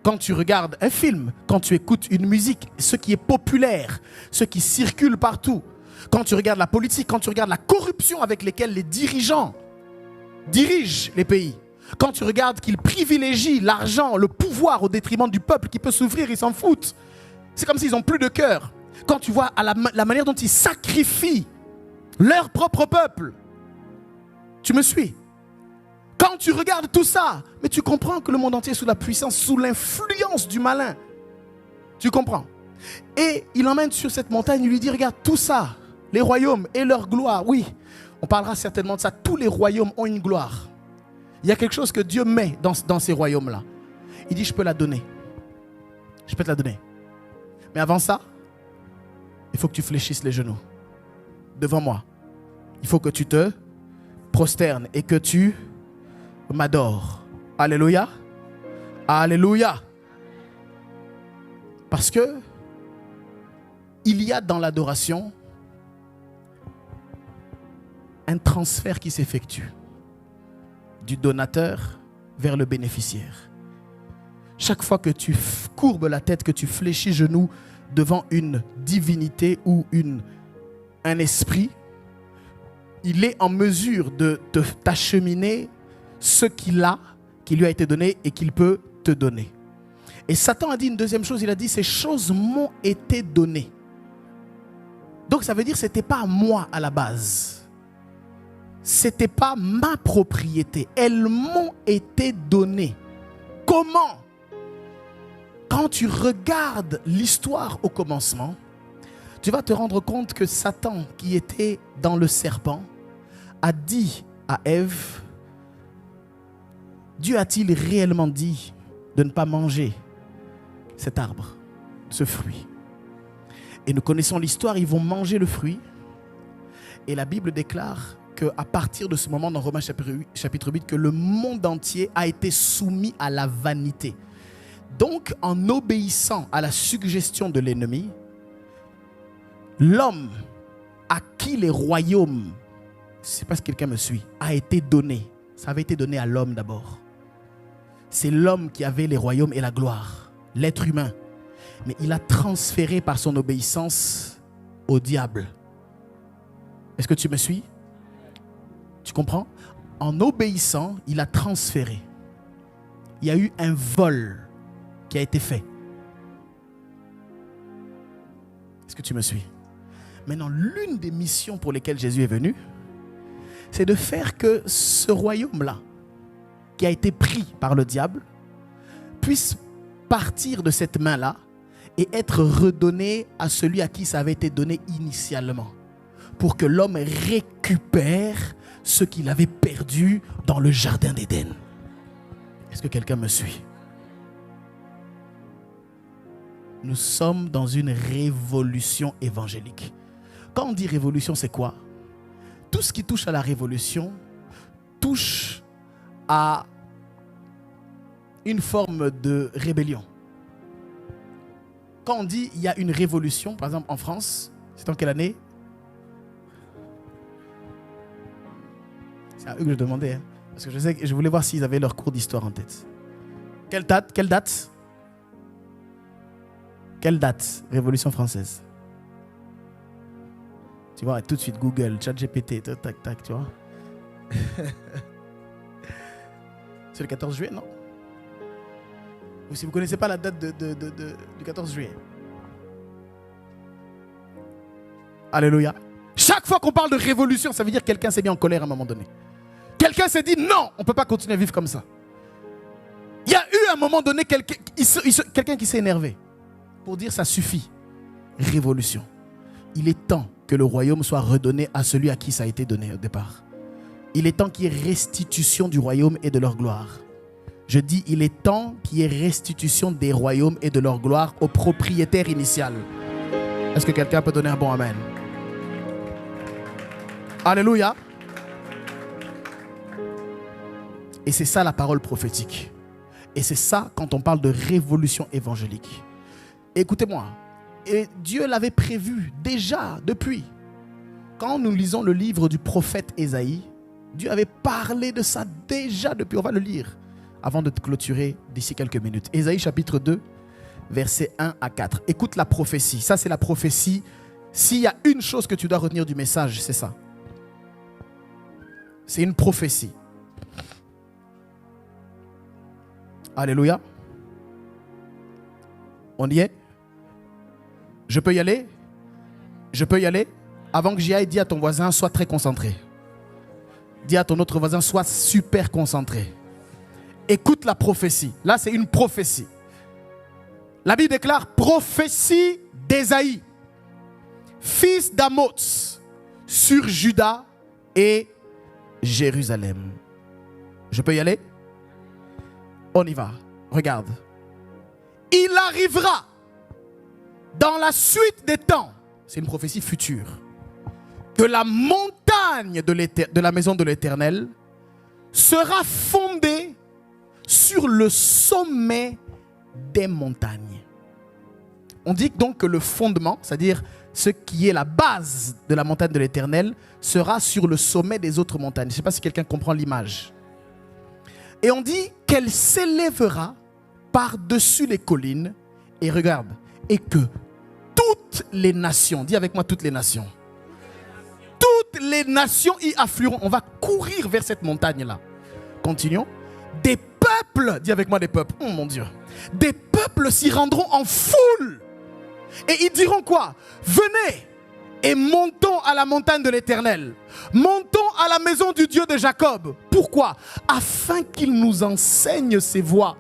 Quand tu regardes un film, quand tu écoutes une musique, ce qui est populaire, ce qui circule partout, quand tu regardes la politique, quand tu regardes la corruption avec laquelle les dirigeants dirigent les pays, quand tu regardes qu'ils privilégient l'argent, le pouvoir au détriment du peuple qui peut souffrir, ils s'en foutent. C'est comme s'ils n'ont plus de cœur. Quand tu vois la manière dont ils sacrifient leur propre peuple, tu me suis? Quand tu regardes tout ça, mais tu comprends que le monde entier est sous la puissance, sous l'influence du malin. Tu comprends? Et il emmène sur cette montagne, il lui dit, regarde tout ça, les royaumes et leur gloire. Oui, on parlera certainement de ça. Tous les royaumes ont une gloire. Il y a quelque chose que Dieu met dans ces royaumes-là. Il dit, je peux la donner. Je peux te la donner. Mais avant ça, il faut que tu fléchisses les genoux devant moi. Il faut que tu te prosternes et que tu m'adores. Alléluia. Alléluia. Parce que il y a dans l'adoration un transfert qui s'effectue du donateur vers le bénéficiaire. Chaque fois que tu courbes la tête, que tu fléchis genoux devant une divinité ou un esprit, il est en mesure de t'acheminer ce qu'il a, qui lui a été donné et qu'il peut te donner. Et Satan a dit une deuxième chose, il a dit, ces choses m'ont été données. Donc ça veut dire que ce n'était pas à moi à la base. c'était pas ma propriété. Elles m'ont été données. Comment? Quand tu regardes l'histoire au commencement, tu vas te rendre compte que Satan, qui était dans le serpent, a dit à Ève, Dieu a-t-il réellement dit de ne pas manger cet arbre, ce fruit? Et nous connaissons l'histoire, ils vont manger le fruit. Et la Bible déclare qu'à partir de ce moment, dans Romains chapitre 8, que le monde entier a été soumis à la vanité. Donc, en obéissant à la suggestion de l'ennemi, l'homme à qui les royaumes, je ne sais pas si quelqu'un me suit, a été donné. Ça avait été donné à l'homme d'abord. C'est l'homme qui avait les royaumes et la gloire, l'être humain. Mais il a transféré par son obéissance au diable. Est-ce que tu me suis? Tu comprends? En obéissant, il a transféré. Il y a eu un vol qui a été fait. Est-ce que tu me suis? Maintenant, l'une des missions pour lesquelles Jésus est venu, c'est de faire que ce royaume-là, qui a été pris par le diable, puisse partir de cette main-là et être redonné à celui à qui ça avait été donné initialement, pour que l'homme récupère ce qu'il avait perdu dans le jardin d'Éden. Est-ce que quelqu'un me suit? Nous sommes dans une révolution évangélique. Quand on dit révolution, c'est quoi? Tout ce qui touche à la révolution touche à une forme de rébellion. Quand on dit il y a une révolution, par exemple en France, c'est en quelle année? C'est à eux que je demandais, hein, parce que je voulais voir s'ils avaient leur cours d'histoire en tête. Quelle date? Quelle date? Quelle date? Révolution française. Tu vois, tout de suite Google, ChatGPT, tac, tac, tu vois. C'est le 14 juillet, non? Ou si vous ne connaissez pas la date du 14 juillet. Alléluia. Chaque fois qu'on parle de révolution, ça veut dire que quelqu'un s'est mis en colère à un moment donné. Quelqu'un s'est dit non, on ne peut pas continuer à vivre comme ça. Il y a eu à un moment donné quelqu'un qui s'est énervé pour dire ça suffit. Révolution. Il est temps que le royaume soit redonné à celui à qui ça a été donné au départ. Il est temps qu'il y ait restitution du royaume et de leur gloire. Je dis, il est temps qu'il y ait restitution des royaumes et de leur gloire au propriétaire initial. Est-ce que quelqu'un peut donner un bon amen? Alléluia. Et c'est ça la parole prophétique. Et c'est ça quand on parle de révolution évangélique. Écoutez-moi. Et Dieu l'avait prévu déjà depuis. Quand nous lisons le livre du prophète Ésaïe, Dieu avait parlé de ça déjà depuis. On va le lire avant de te clôturer d'ici quelques minutes. Ésaïe chapitre 2, versets 1 à 4. Écoute la prophétie. Ça, c'est la prophétie. S'il y a une chose que tu dois retenir du message, c'est ça. C'est une prophétie. Alléluia. On y est? Je peux y aller? Je peux y aller? Avant que j'y aille, dis à ton voisin, sois très concentré. Dis à ton autre voisin, sois super concentré. Écoute la prophétie. Là, c'est une prophétie. La Bible déclare prophétie d'Ésaïe, fils d'Amoz, sur Juda et Jérusalem. Je peux y aller? On y va. Regarde. Il arrivera dans la suite des temps, c'est une prophétie future, que la montagne de la maison de l'Éternel sera fondée sur le sommet des montagnes. On dit donc que le fondement, c'est-à-dire ce qui est la base de la montagne de l'Éternel, sera sur le sommet des autres montagnes. Je ne sais pas si quelqu'un comprend l'image. Et on dit qu'elle s'élèvera par-dessus les collines. Et regarde, et que toutes les nations, dis avec moi toutes les nations, toutes les nations y afflueront. On va courir vers cette montagne-là. Continuons. Des peuples, dis avec moi des peuples, oh mon Dieu, des peuples s'y rendront en foule. Et ils diront quoi? Venez et montons à la montagne de l'Éternel. Montons à la maison du Dieu de Jacob. Pourquoi? Afin qu'il nous enseigne ses voies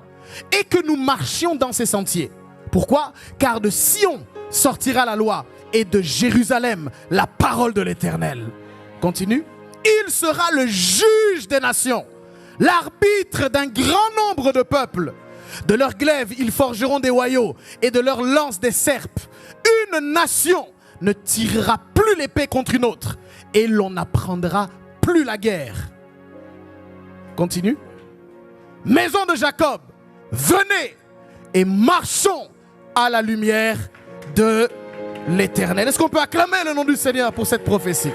et que nous marchions dans ses sentiers. Pourquoi? Car de Sion sortira la loi et de Jérusalem la parole de l'Éternel. Continue. Il sera le juge des nations, l'arbitre d'un grand nombre de peuples. De leurs glaives, ils forgeront des hoyaux et de leurs lances des serpes. Une nation ne tirera plus l'épée contre une autre et l'on n'apprendra plus la guerre. Continue. Maison de Jacob, venez et marchons à la lumière de l'Éternel. Est-ce qu'on peut acclamer le nom du Seigneur pour cette prophétie?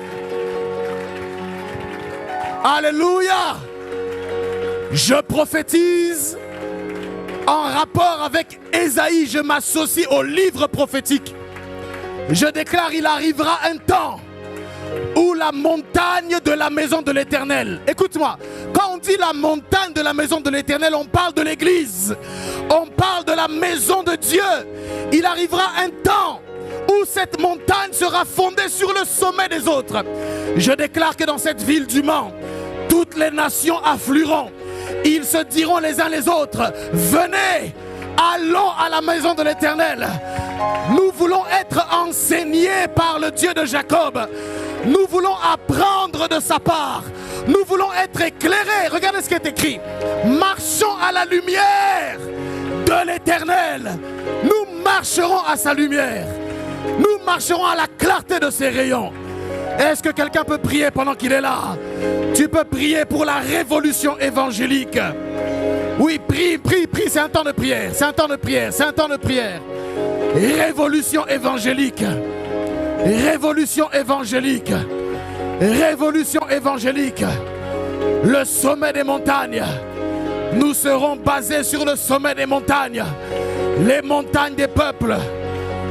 Alléluia! Je prophétise en rapport avec Ésaïe, je m'associe au livre prophétique. Je déclare, il arrivera un temps où la montagne de la maison de l'Éternel, écoute-moi, quand on dit la montagne de la maison de l'Éternel, on parle de l'église, on parle de la maison de Dieu. Il arrivera un temps où cette montagne sera fondée sur le sommet des autres. Je déclare que dans cette ville du Mans, toutes les nations afflueront. Ils se diront les uns les autres, venez, allons à la maison de l'Éternel. Nous voulons être enseignés par le Dieu de Jacob. Nous voulons apprendre de sa part. Nous voulons être éclairés. Regardez ce qui est écrit. Marchons à la lumière de l'Éternel. Nous marcherons à sa lumière. Nous marcherons à la clarté de ses rayons. Est-ce que quelqu'un peut prier pendant qu'il est là? Tu peux prier pour la révolution évangélique. Oui, prie, prie, prie. C'est un temps de prière. C'est un temps de prière. C'est un temps de prière. Révolution évangélique. Révolution évangélique. Révolution évangélique. Le sommet des montagnes. Nous serons basés sur le sommet des montagnes. Les montagnes des peuples.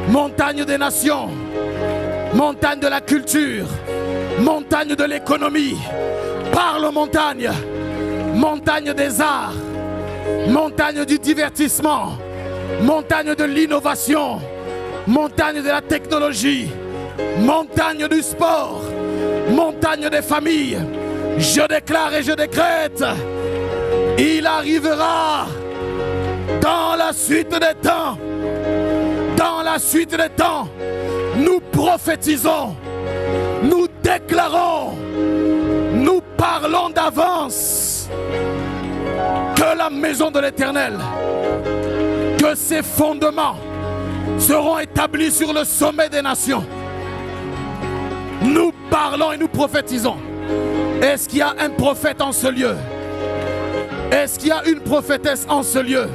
Montagnes des nations. Montagne de la culture, montagne de l'économie, parle montagne, montagne des arts, montagne du divertissement, montagne de l'innovation, montagne de la technologie, montagne du sport, montagne des familles. Je déclare et je décrète, il arrivera dans la suite des temps, dans la suite des temps. Nous prophétisons, nous déclarons, nous parlons d'avance que la maison de l'Éternel, que ses fondements seront établis sur le sommet des nations. Nous parlons et nous prophétisons. Est-ce qu'il y a un prophète en ce lieu? Est-ce qu'il y a une prophétesse en ce lieu?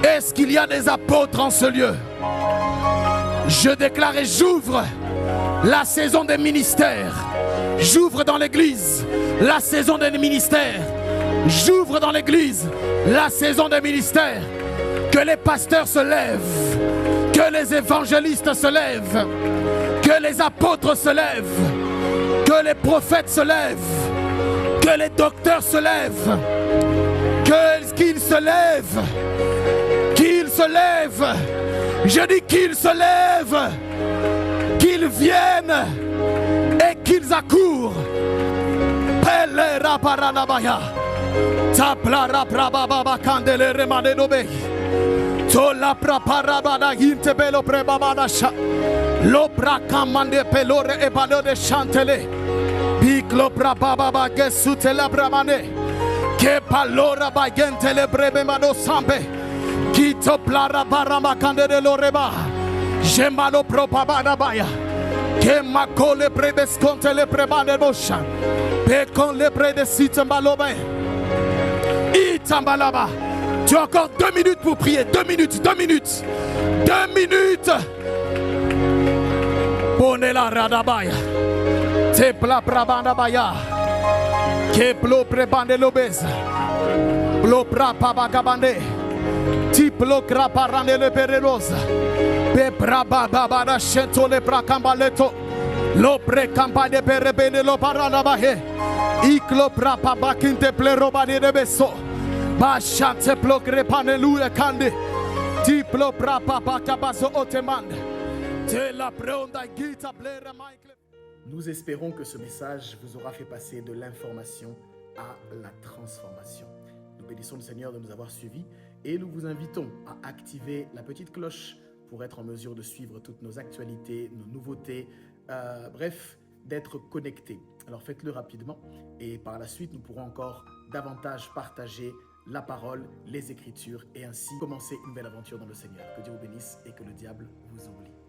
Est-ce qu'il y a des apôtres en ce lieu? Je déclare et j'ouvre la saison des ministères. J'ouvre dans l'église la saison des ministères. J'ouvre dans l'église la saison des ministères. Que les pasteurs se lèvent. Que les évangélistes se lèvent. Que les apôtres se lèvent. Que les prophètes se lèvent. Que les docteurs se lèvent. Qu'ils se lèvent. Qu'ils se lèvent. Je dis qu'ils se lèvent, qu'ils viennent et qu'ils accourent. Pelera paranabaya, taplara prababa candele remane nobe, tola praparabada inte belo prebabadasha, lopra kamande pelore e balode chantele, piklo prababa gesutela bramane, ke palora bagentele brebemano sambe. Kito plara barama kandere loreba. Jemalo propabana baya. Ke makole prebes konte le prebane bosha. Pekon le prede sitambalobe. Itambalaba. Tu as encore 2 minutes pour prier. 2 minutes, 2 minutes. 2 minutes. Pone la radabaya. Te pla prabana baya. Ke plo prebane lobeza. Plo prapabagabane. Tiplo kraparane le pererosa. Pe braba baba da shento le brakambaleto. Lo pre campane perebene lo parana bahe. Iklo brapa bakinte pleroba de beso. Ba chante plo krepane lue kande. Tiplo brapa bakabaso otemande. Te la preonda gita blera Michael. Nous espérons que ce message vous aura fait passer de l'information à la transformation. Nous bénissons le Seigneur de nous avoir suivis et nous vous invitons à activer la petite cloche pour être en mesure de suivre toutes nos actualités, nos nouveautés, bref, d'être connectés. Alors faites-le rapidement et par la suite, nous pourrons encore davantage partager la parole, les Écritures et ainsi commencer une belle aventure dans le Seigneur. Que Dieu vous bénisse et que le diable vous oublie.